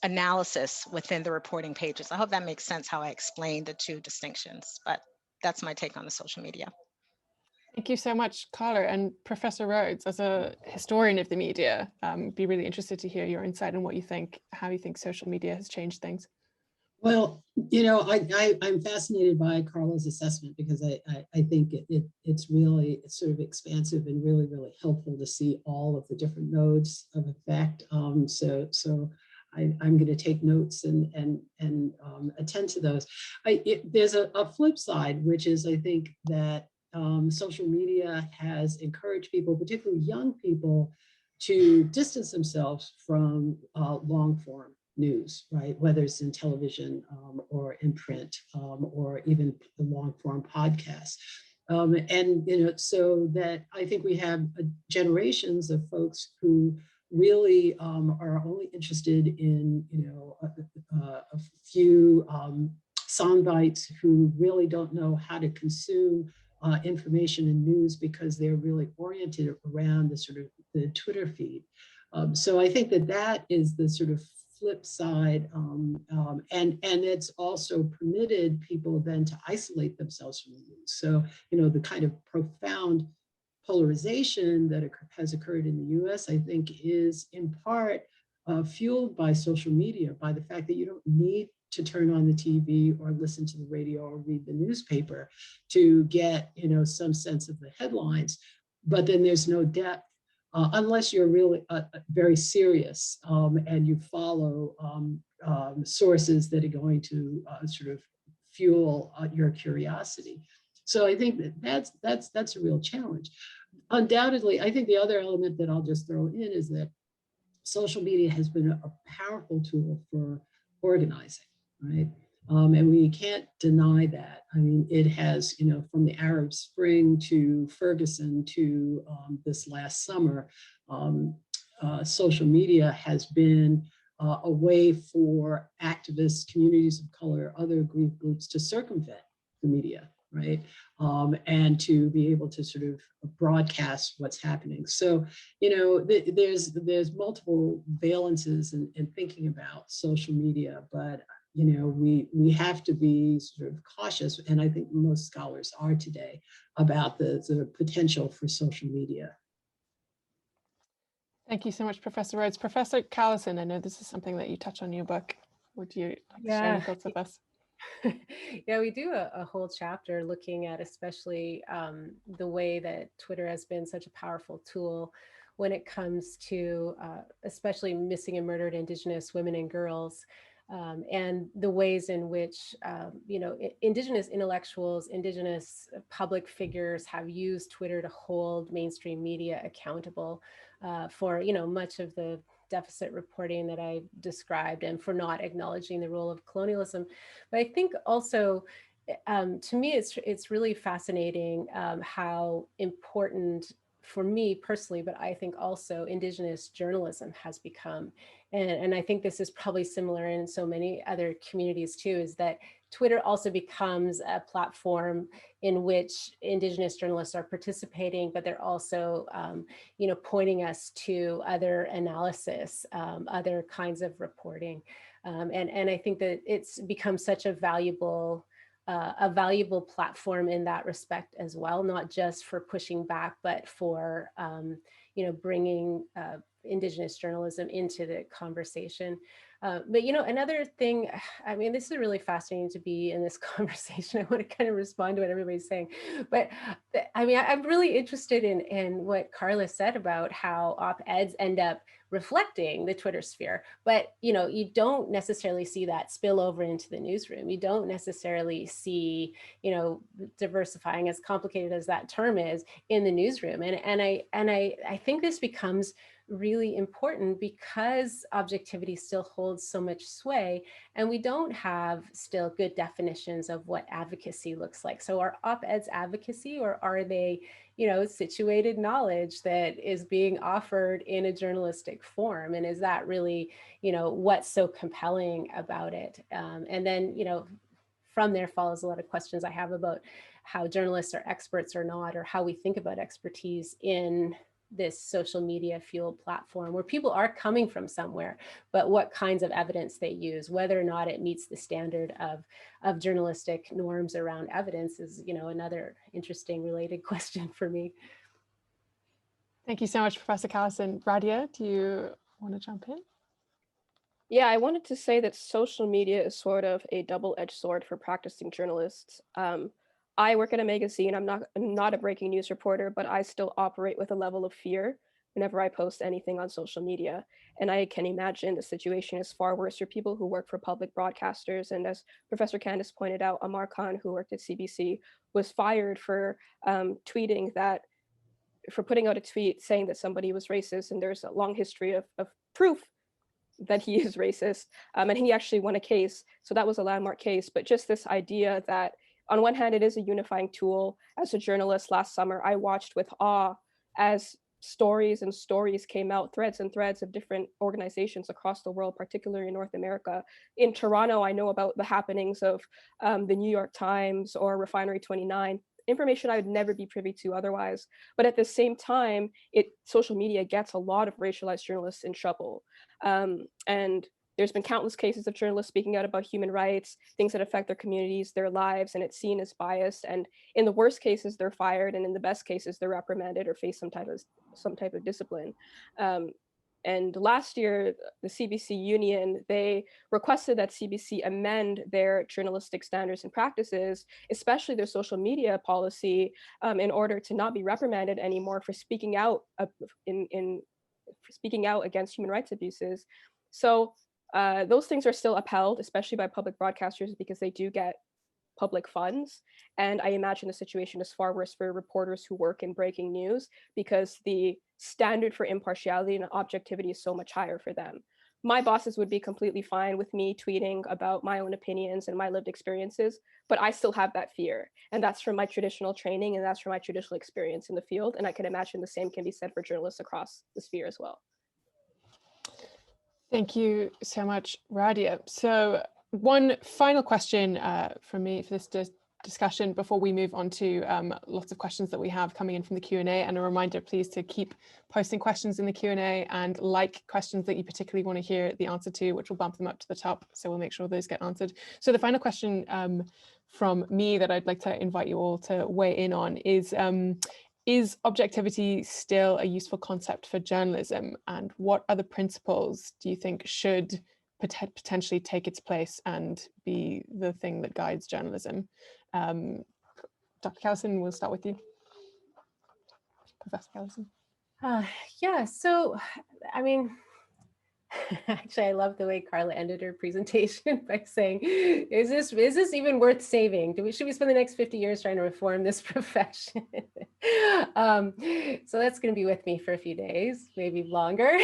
analysis within the reporting pages. I hope that makes sense how I explained the two distinctions, but that's my take on the social media. Thank you so much, Carla. And Professor Rhodes, as a historian of the media, be really interested to hear your insight on what you think, how you think social media has changed things. Well, I'm fascinated by Carla's assessment because I think it's really sort of expansive and really, really helpful to see all of the different modes of effect. So I'm going to take notes and attend to those. There's a flip side, which is I think that social media has encouraged people, particularly young people, to distance themselves from long form news, right? Whether it's in television or in print or even the long form podcasts. And so that I think we have generations of folks who really are only interested in a few sound bites, who really don't know how to consume information and news because they're really oriented around the sort of the Twitter feed. So I think that is the sort of flip side, and it's also permitted people then to isolate themselves from the news. So the kind of profound polarization that has occurred in the US, I think, is in part fueled by social media, by the fact that you don't need to turn on the TV or listen to the radio or read the newspaper to get some sense of the headlines, but then there's no depth. Unless you're really very serious and you follow sources that are going to sort of fuel your curiosity. So I think that's a real challenge. Undoubtedly, I think the other element that I'll just throw in is that social media has been a powerful tool for organizing, right? And we can't deny that. I mean, it has, from the Arab Spring to Ferguson to this last summer, social media has been a way for activists, communities of color, other aggrieved groups to circumvent the media, right? And to be able to sort of broadcast what's happening. So, there's multiple valences in thinking about social media, but we have to be sort of cautious, and I think most scholars are today, about the potential for social media. Thank you so much, Professor Rhodes. Professor Callison, I know this is something that you touch on in your book. Would you like to share any thoughts with us? Yeah, we do a whole chapter looking at especially the way that Twitter has been such a powerful tool when it comes to especially missing and murdered Indigenous women and girls. And the ways in which, Indigenous intellectuals, Indigenous public figures have used Twitter to hold mainstream media accountable for, much of the deficit reporting that I described and for not acknowledging the role of colonialism. But I think also, to me, it's really fascinating how important, for me personally, but I think also Indigenous journalism has become. And I think this is probably similar in so many other communities too, is that Twitter also becomes a platform in which Indigenous journalists are participating, but they're also, pointing us to other analysis, other kinds of reporting. And I think that it's become such a valuable platform in that respect as well, not just for pushing back, but for, bringing Indigenous journalism into the conversation. But another thing, I mean, this is really fascinating to be in this conversation. I want to kind of respond to what everybody's saying, but I mean, I'm really interested in what Carla said about how op-eds end up reflecting the Twitter sphere, but you don't necessarily see that spill over into the newsroom. You don't necessarily see, diversifying, as complicated as that term is, in the newsroom. And I think this becomes really important because objectivity still holds so much sway, and we don't have still good definitions of what advocacy looks like. So are op-eds advocacy, or are they, situated knowledge that is being offered in a journalistic form? And is that really, what's so compelling about it? And then, from there follows a lot of questions I have about how journalists are experts or not, or how we think about expertise in this social media fueled platform where people are coming from somewhere, but what kinds of evidence they use, whether or not it meets the standard of journalistic norms around evidence is, another interesting related question for me. Thank you so much, Professor Callison. Radia, do you want to jump in? Yeah, I wanted to say that social media is sort of a double-edged sword for practicing journalists. I work at a magazine. I'm not a breaking news reporter, but I still operate with a level of fear whenever I post anything on social media. And I can imagine the situation is far worse for people who work for public broadcasters. And as Professor Candice pointed out, Amar Khan, who worked at CBC, was fired for putting out a tweet saying that somebody was racist. And there's a long history of proof that he is racist. And he actually won a case. So that was a landmark case. But just this idea that on one hand, it is a unifying tool. As a journalist last summer, I watched with awe as stories and stories came out, threads and threads of different organizations across the world, particularly in North America. In Toronto, I know about the happenings of the New York Times or Refinery 29, information I would never be privy to otherwise. But at the same time, social media gets a lot of racialized journalists in trouble. And there's been countless cases of journalists speaking out about human rights, things that affect their communities, their lives, and it's seen as biased. And in the worst cases, they're fired, and in the best cases, they're reprimanded or face some type of discipline. And last year, the CBC union, they requested that CBC amend their journalistic standards and practices, especially their social media policy, in order to not be reprimanded anymore for speaking out speaking out against human rights abuses. So those things are still upheld, especially by public broadcasters, because they do get public funds. And I imagine the situation is far worse for reporters who work in breaking news because the standard for impartiality and objectivity is so much higher for them. My bosses would be completely fine with me tweeting about my own opinions and my lived experiences, but I still have that fear. And that's from my traditional training, and that's from my traditional experience in the field. And I can imagine the same can be said for journalists across the sphere as well. Thank you so much, Radia. So one final question from me for this discussion before we move on to lots of questions that we have coming in from the Q&A, and a reminder, please, to keep posting questions in the Q&A and like questions that you particularly want to hear the answer to, which will bump them up to the top. So we'll make sure those get answered. So the final question from me that I'd like to invite you all to weigh in on is objectivity still a useful concept for journalism? And what other principles do you think should potentially take its place and be the thing that guides journalism? Dr. Callison, we'll start with you. Professor Callison. Yeah, so, I mean, actually, I love the way Carla ended her presentation by saying, is this even worth saving? Should we spend the next 50 years trying to reform this profession? So that's going to be with me for a few days, maybe longer.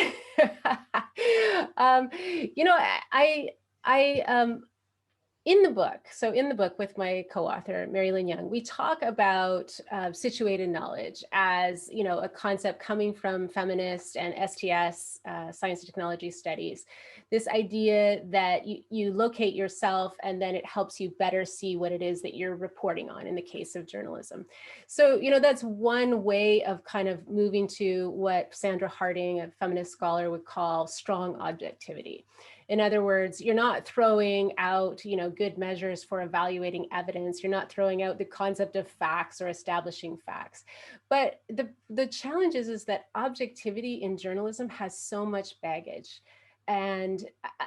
In the book with my co-author, Mary Lynn Young, we talk about situated knowledge as, a concept coming from feminist and STS, science and technology studies. This idea that you locate yourself and then it helps you better see what it is that you're reporting on in the case of journalism. So, that's one way of kind of moving to what Sandra Harding, a feminist scholar, would call strong objectivity. In other words, you're not throwing out, good measures for evaluating evidence. You're not throwing out the concept of facts or establishing facts. But the challenge is that objectivity in journalism has so much baggage. And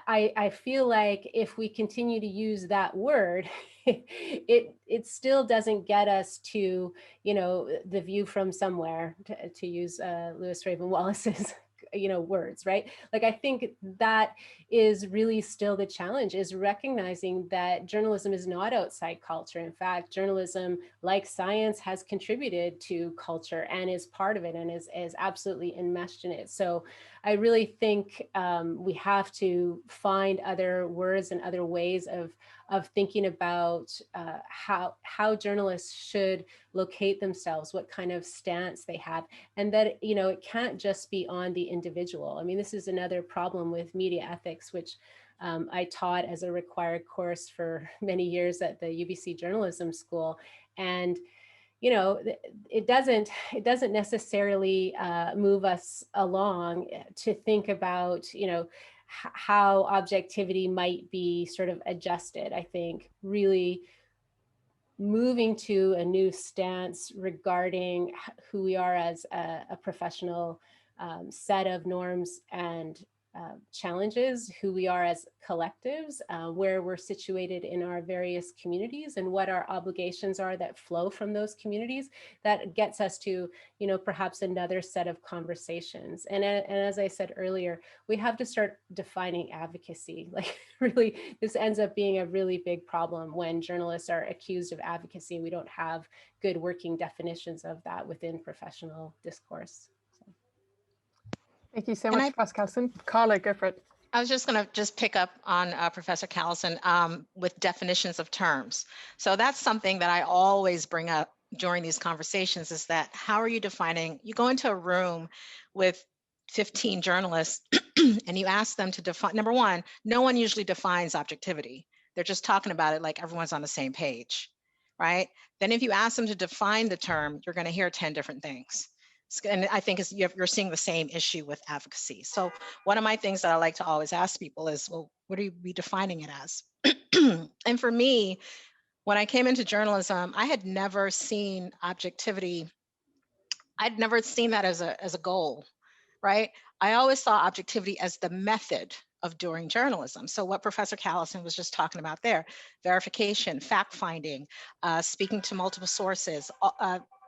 I feel like if we continue to use that word, it still doesn't get us to, the view from somewhere, to use Lewis Raven Wallace's words, right? Like, I think that is really still the challenge, is recognizing that journalism is not outside culture. In fact, journalism, like science, has contributed to culture and is part of it and is absolutely enmeshed in it. So I really think we have to find other words and other ways of of thinking about how journalists should locate themselves, what kind of stance they have, and that, you know, it can't just be on the individual. I mean, this is another problem with media ethics, which I taught as a required course for many years at the UBC Journalism School. And you know, it doesn't necessarily move us along to think about, you know, how objectivity might be sort of adjusted. I think really moving to a new stance regarding who we are as a professional set of norms and challenges, who we are as collectives, where we're situated in our various communities, and what our obligations are that flow from those communities. That gets us to, you know, perhaps another set of conversations. And as I said earlier, we have to start defining advocacy. Like, really, this ends up being a really big problem when journalists are accused of advocacy. We don't have good working definitions of that within professional discourse. Thank you so much, Professor Callison. Carla, go for it. I was just going to pick up on Professor Callison with definitions of terms. So that's something that I always bring up during these conversations, is that how are you defining? You go into a room with 15 journalists and you ask them to define, number one, no one usually defines objectivity. They're just talking about it like everyone's on the same page, right? Then if you ask them to define the term, you're going to hear 10 different things. And I think you're seeing the same issue with advocacy. So one of my things that I like to always ask people is, well, what are you defining it as? And for me, when I came into journalism, I had never seen objectivity. I'd never seen that as a goal, right? I always saw objectivity as the method of doing journalism. So what Professor Callison was just talking about there, verification, fact-finding, speaking to multiple sources.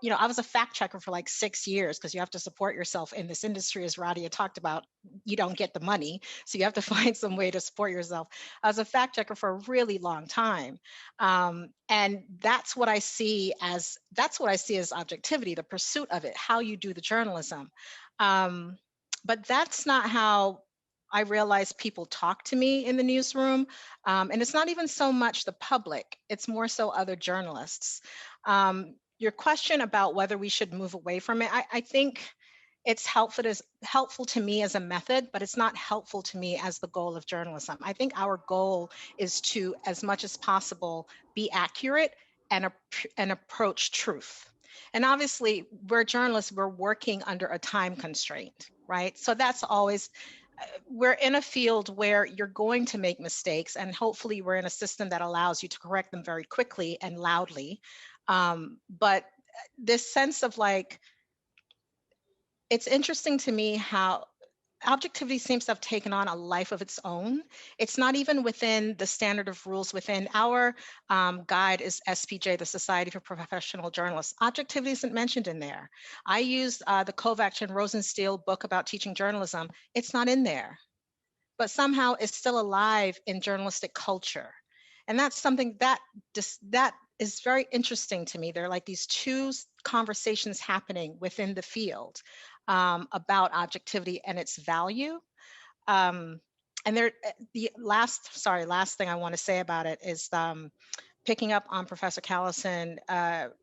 You know, I was a fact checker for like 6 years, because you have to support yourself in this industry. As Rowdy had talked about, you don't get the money, so you have to find some way to support yourself. I was a fact checker for a really long time. And that's what I see as objectivity, the pursuit of it, how you do the journalism. But that's not how I realize people talk to me in the newsroom. And it's not even so much the public, it's more so other journalists. Your question about whether we should move away from it, I think it's helpful to me as a method, but it's not helpful to me as the goal of journalism. I think our goal is to, as much as possible, be accurate and approach truth. And obviously, we're journalists, we're working under a time constraint, right? So that's always, we're in a field where you're going to make mistakes, and hopefully we're in a system that allows you to correct them very quickly and loudly. But this sense of like, it's interesting to me how objectivity seems to have taken on a life of its own. It's not even within the standard of rules within our guide is SPJ, the Society for Professional Journalists. Objectivity isn't mentioned in there. I used the Kovacs and Rosenstiel book about teaching journalism. It's not in there, but somehow it's still alive in journalistic culture. And that's something that is very interesting to me. There are like these two conversations happening within the field about objectivity and its value. And the last thing I want to say about it is picking up on Professor Callison.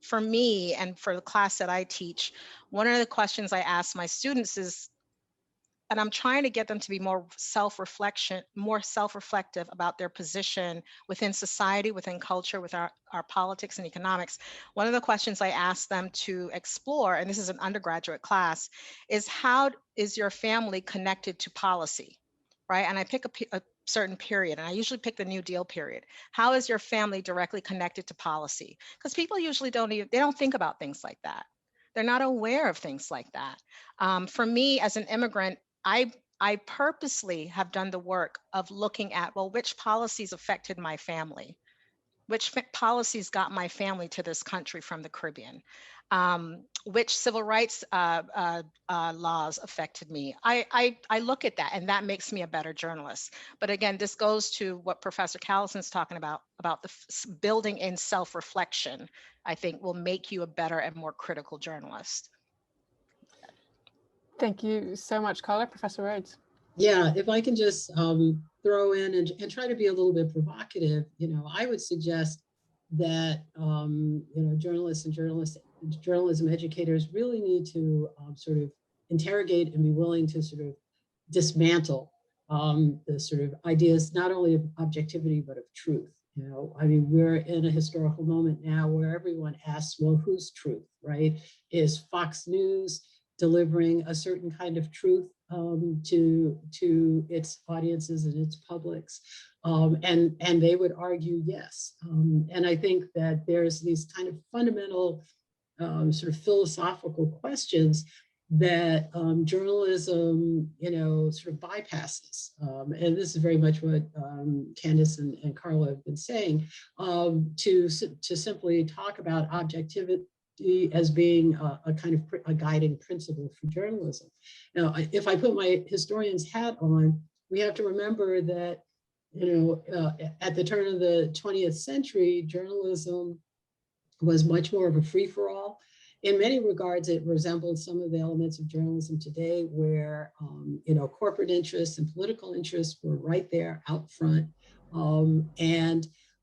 For me and for the class that I teach, one of the questions I ask my students is, and I'm trying to get them to be more self-reflective about their position within society, within culture, with our politics and economics. One of the questions I ask them to explore, and this is an undergraduate class, is how is your family connected to policy, right? And I pick a certain period, and I usually pick the New Deal period. How is your family directly connected to policy? Because people usually they don't think about things like that. They're not aware of things like that. For me as an immigrant, I purposely have done the work of looking at, well, which policies affected my family? Which policies got my family to this country from the Caribbean? Which civil rights laws affected me? I look at that, and that makes me a better journalist. But again, this goes to what Professor Callison's talking about the building in self-reflection, I think will make you a better and more critical journalist. Thank you so much, Carla. Professor Rhodes. Yeah, if I can just throw in and try to be a little bit provocative, I would suggest that, journalists and journalism educators really need to sort of interrogate and be willing to sort of dismantle the sort of ideas, not only of objectivity, but of truth. I mean, we're in a historical moment now where everyone asks, well, whose truth, right? Is Fox News delivering a certain kind of truth to its audiences and its publics? And they would argue yes. And I think that there's these kind of fundamental sort of philosophical questions that journalism, sort of bypasses. And this is very much what Candace and Carla have been saying, to simply talk about objectivity as being a kind of a guiding principle for journalism. Now, if I put my historian's hat on, we have to remember that, at the turn of the 20th century, journalism was much more of a free-for-all. In many regards, it resembled some of the elements of journalism today where, corporate interests and political interests were right there out front.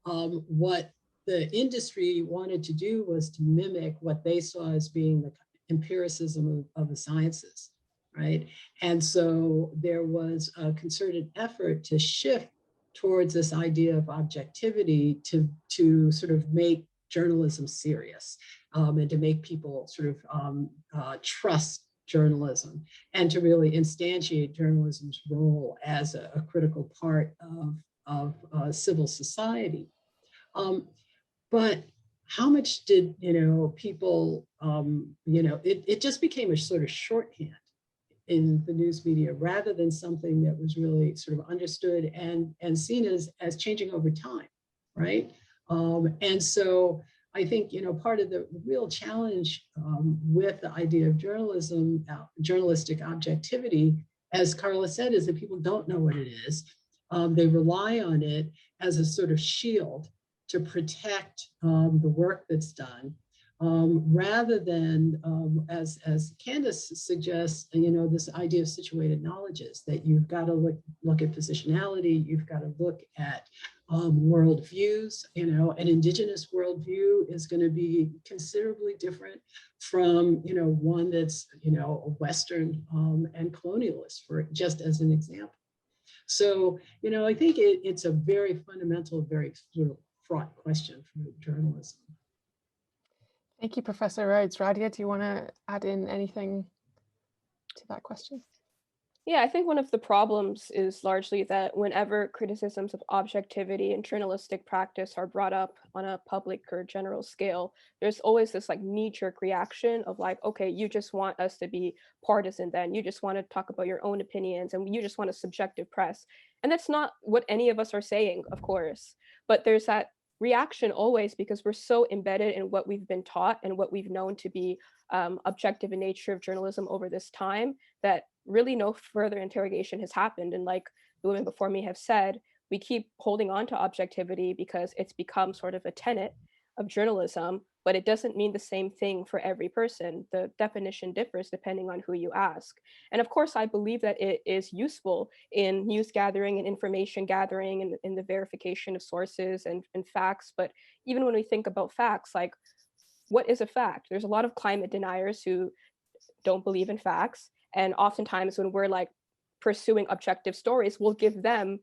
What the industry wanted to do was to mimic what they saw as being the empiricism of the sciences, right? And so there was a concerted effort to shift towards this idea of objectivity to sort of make journalism serious, and to make people sort of trust journalism, and to really instantiate journalism's role as a critical part of civil society. But how much did people, it just became a sort of shorthand in the news media rather than something that was really sort of understood and seen as changing over time, right? And so I think, part of the real challenge with the idea of journalism, journalistic objectivity, as Carla said, is that people don't know what it is. They rely on it as a sort of shield to protect the work that's done, rather than, as Candace suggests, this idea of situated knowledges, that you've got to look at positionality, you've got to look at worldviews. An Indigenous worldview is going to be considerably different from, one that's, Western and colonialist, for just as an example. So, I think it's a very fundamental, very sort of fraught question for journalism. Thank you, Professor Rhodes. Radia, do you want to add in anything to that question? Yeah, I think one of the problems is largely that whenever criticisms of objectivity and journalistic practice are brought up on a public or general scale, there's always this like knee-jerk reaction of like, okay, you just want us to be partisan then, you just want to talk about your own opinions and you just want a subjective press. And that's not what any of us are saying, of course, but there's that reaction always because we're so embedded in what we've been taught and what we've known to be objective in nature of journalism over this time, that really no further interrogation has happened. And like the women before me have said, we keep holding on to objectivity because it's become sort of a tenet of journalism, but it doesn't mean the same thing for every person. The definition differs depending on who you ask. And of course, I believe that it is useful in news gathering and information gathering and in the verification of sources and facts. But even when we think about facts, like what is a fact? There's a lot of climate deniers who don't believe in facts. And oftentimes when we're like pursuing objective stories, we'll give them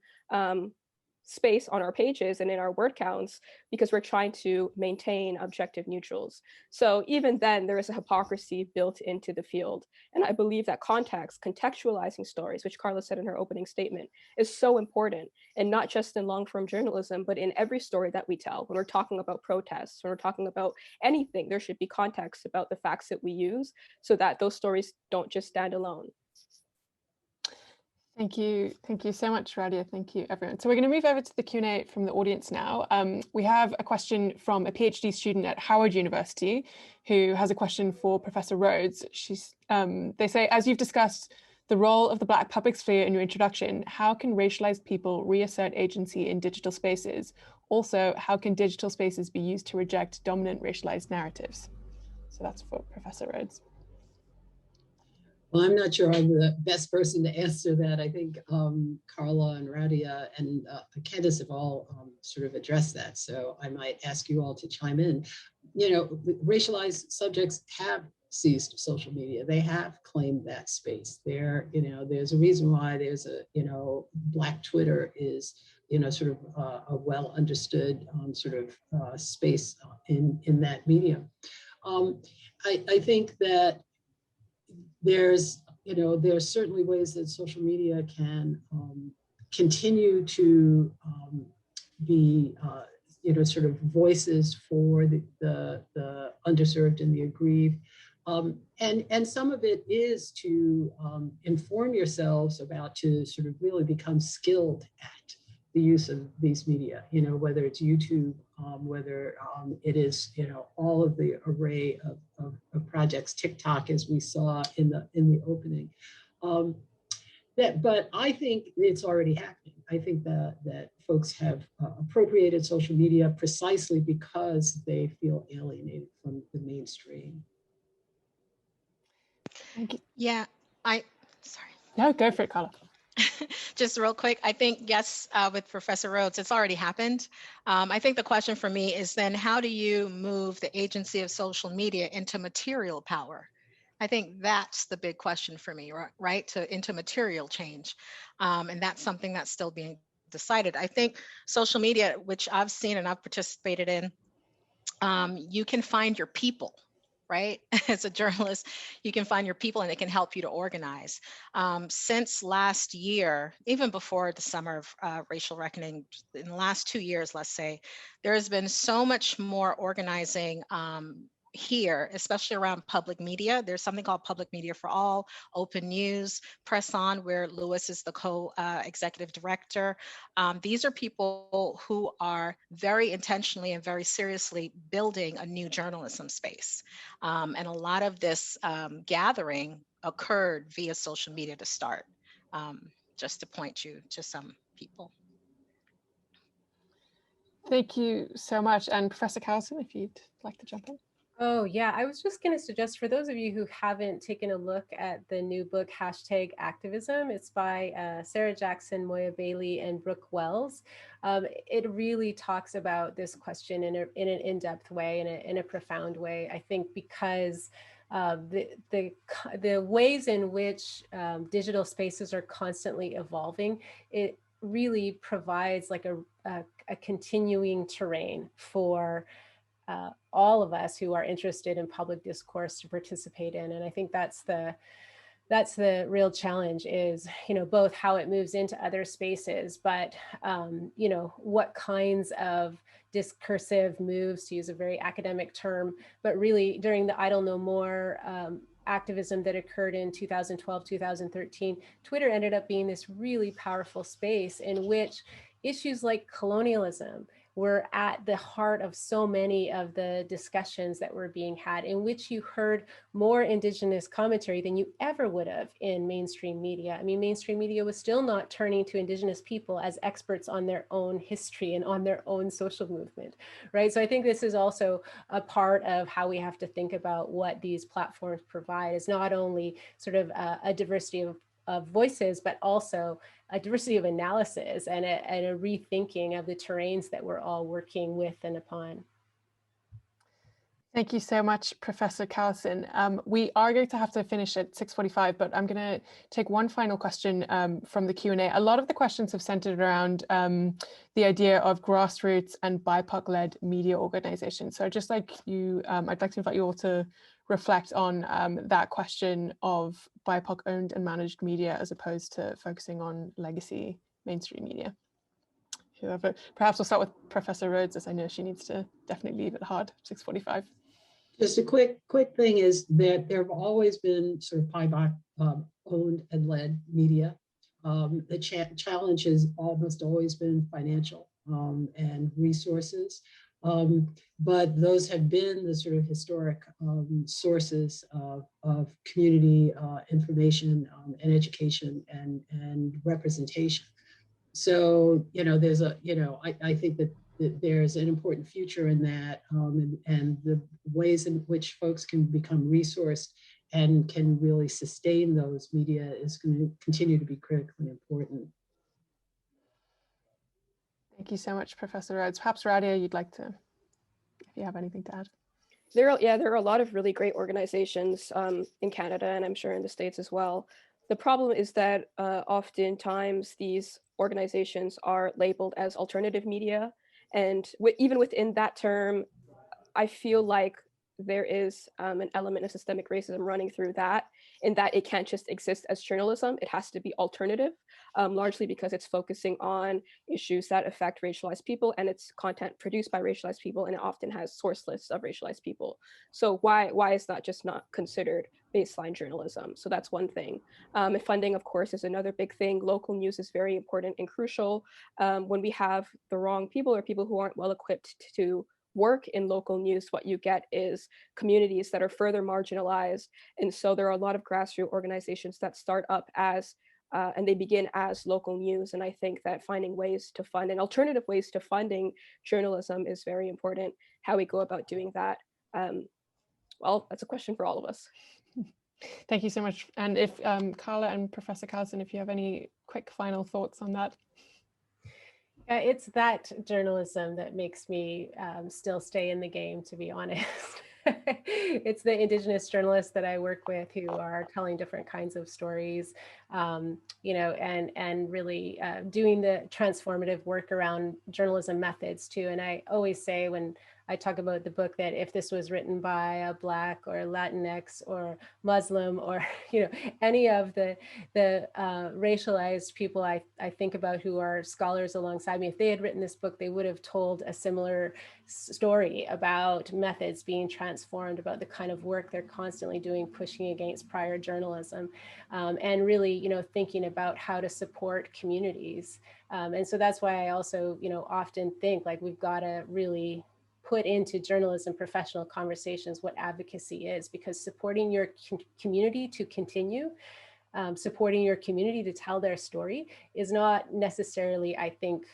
space on our pages and in our word counts because we're trying to maintain objective neutrals. So even then there is a hypocrisy built into the field. And I believe that context, contextualizing stories, which Carla said in her opening statement, is so important. And not just in long-form journalism, but in every story that we tell. When we're talking about protests, when we're talking about anything, there should be context about the facts that we use so that those stories don't just stand alone. Thank you so much, Radia. Thank you, everyone. So we're going to move over to the Q&A from the audience now. We have a question from a PhD student at Howard University who has a question for Professor Rhodes. They say, as you've discussed the role of the Black public sphere in your introduction, how can racialized people reassert agency in digital spaces? Also, how can digital spaces be used to reject dominant racialized narratives? So that's for Professor Rhodes. Well, I'm not sure I'm the best person to answer that. I think Carla and Rowdy and Candace have all sort of addressed that. So I might ask you all to chime in. You know, racialized subjects have seized social media. They have claimed that space. There, you know, there's a reason why there's a, you know, Black Twitter is, you know, sort of a well understood sort of space in that medium. I think that there's, you know, there's certainly ways that social media can continue to be, you know, sort of voices for the underserved and the aggrieved. And some of it is to inform yourselves about, to sort of really become skilled at the use of these media, you know, whether it's YouTube, whether it is, you know, all of the array of projects, TikTok, as we saw in the opening. But I think it's already happening. I think that folks have appropriated social media precisely because they feel alienated from the mainstream. Thank you. Yeah, sorry. No, go for it, Carla. Just real quick, I think, yes, with Professor Rhodes, it's already happened. I think the question for me is then, how do you move the agency of social media into material power? I think that's the big question for me, right? Into material change. And that's something that's still being decided. I think social media, which I've seen and I've participated in, you can find your people. Right? As a journalist, you can find your people and it can help you to organize. Since last year, even before the summer of racial reckoning, in the last 2 years, let's say, there has been so much more organizing here, especially around public media. There's something called Public Media for All, Open News, Press On, where Lewis is the co-executive director. These are people who are very intentionally and very seriously building a new journalism space. And a lot of this gathering occurred via social media to start, just to point you to some people. Thank you so much. And Professor Carlson, if you'd like to jump in. Oh, yeah. I was just going to suggest, for those of you who haven't taken a look at the new book, #Activism, it's by Sarah Jackson, Moya Bailey, and Brooke Wells. It really talks about this question in an in-depth way, in a profound way, I think, because the ways in which digital spaces are constantly evolving, it really provides like a continuing terrain for all of us who are interested in public discourse to participate in. And I think that's the real challenge, is, you know, both how it moves into other spaces, but, you know, what kinds of discursive moves, to use a very academic term, but really during the Idle No More activism that occurred in 2012, 2013, Twitter ended up being this really powerful space in which issues like colonialism were at the heart of so many of the discussions that were being had, in which you heard more Indigenous commentary than you ever would have in mainstream media. I mean, mainstream media was still not turning to Indigenous people as experts on their own history and on their own social movement, right? So I think this is also a part of how we have to think about what these platforms provide, is not only sort of a diversity of voices, but also a diversity of analysis and a rethinking of the terrains that we're all working with and upon. Thank you so much, Professor Carlson. We are going to have to finish at 6:45, but I'm going to take one final question from the Q&A. A lot of the questions have centered around the idea of grassroots and BIPOC-led media organization. So just like you, I'd like to invite you all to reflect on that question of BIPOC-owned and managed media as opposed to focusing on legacy mainstream media. Whoever, perhaps we'll start with Professor Rhodes, as I know she needs to definitely leave at hard 6:45. Just a quick thing is that there have always been sort of BIPOC owned and led media. The challenge has almost always been financial and resources. But those have been the sort of historic sources of community information and education and representation. So, you know, there's a, you know, I think that there's an important future in that, and the ways in which folks can become resourced and can really sustain those media is going to continue to be critically important. Thank you so much, Professor Rhodes. Perhaps Radia, you'd like to, if you have anything to add. There are a lot of really great organizations in Canada, and I'm sure in the States as well. The problem is that oftentimes these organizations are labeled as alternative media. And even within that term, I feel like there is an element of systemic racism running through that, in that it can't just exist as journalism, it has to be alternative, largely because it's focusing on issues that affect racialized people, and it's content produced by racialized people, and it often has source lists of racialized people. So why is that just not considered baseline journalism? So that's one thing. And funding, of course, is another big thing. Local news is very important and crucial. When we have the wrong people or people who aren't well equipped to work in local news, what you get is communities that are further marginalized. And so there are a lot of grassroots organizations that start up as, and they begin as local news. And I think that finding ways to fund and alternative ways to funding journalism is very important. How we go about doing that, well, that's a question for all of us. Thank you so much. And if Carla and Professor Carlson, if you have any quick final thoughts on that. It's that journalism that makes me still stay in the game, to be honest. It's the Indigenous journalists that I work with who are telling different kinds of stories, you know, and really doing the transformative work around journalism methods too. And I always say when I talk about the book that if this was written by a Black or Latinx or Muslim or, you know, any of the racialized people I think about who are scholars alongside me, if they had written this book, they would have told a similar story about methods being transformed, about the kind of work they're constantly doing, pushing against prior journalism, and really, you know, thinking about how to support communities. And so that's why I also, you know, often think like we've got to really put into journalism professional conversations what advocacy is, because supporting your community to continue, supporting your community to tell their story is not necessarily, I think,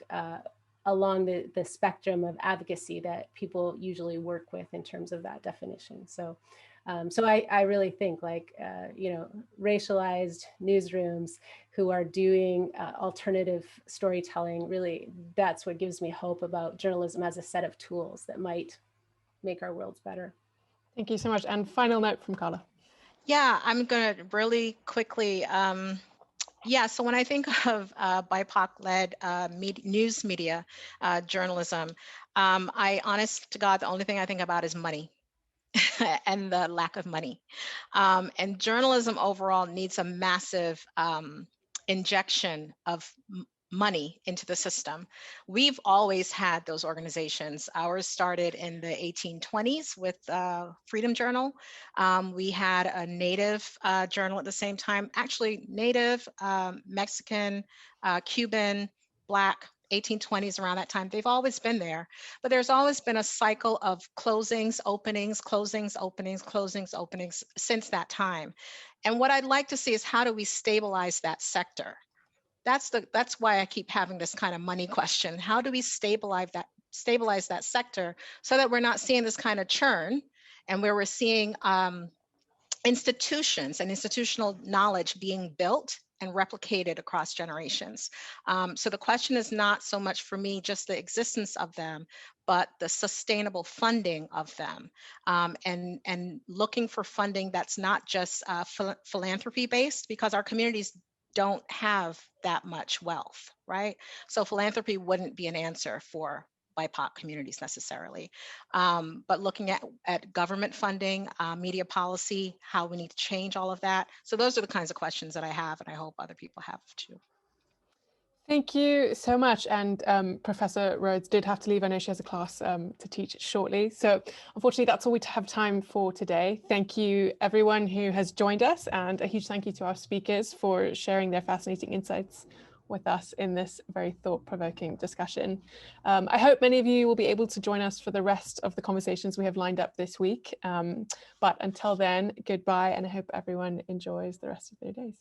along the spectrum of advocacy that people usually work with in terms of that definition. So, so I really think like, you know, racialized newsrooms who are doing alternative storytelling, really, that's what gives me hope about journalism as a set of tools that might make our worlds better. Thank you so much. And final note from Carla. Yeah, I'm going to really quickly, yeah, so when I think of BIPOC-led news media journalism, I, honest to God, the only thing I think about is money and the lack of money. And journalism overall needs a massive injection of money into the system. We've always had those organizations. Ours started in the 1820s with Freedom Journal. We had a Native journal at the same time, actually Native, Mexican, Cuban, Black, 1820s, around that time. They've always been there, but there's always been a cycle of closings, openings, closings, openings, closings, openings since that time. And what I'd like to see is how do we stabilize that sector? That's why I keep having this kind of money question. How do we stabilize that sector so that we're not seeing this kind of churn, and where we're seeing institutions and institutional knowledge being built and replicated across generations. So the question is not so much for me just the existence of them, but the sustainable funding of them, and looking for funding that's not just philanthropy based, because our communities don't have that much wealth, right? So philanthropy wouldn't be an answer for BIPOC communities necessarily, but looking at government funding, media policy, how we need to change all of that. So those are the kinds of questions that I have, and I hope other people have too. Thank you so much. And Professor Rhodes did have to leave. I know she has a class to teach shortly. So unfortunately, that's all we have time for today. Thank you, everyone who has joined us, and a huge thank you to our speakers for sharing their fascinating insights with us in this very thought-provoking discussion. I hope many of you will be able to join us for the rest of the conversations we have lined up this week. But until then, goodbye, and I hope everyone enjoys the rest of their days.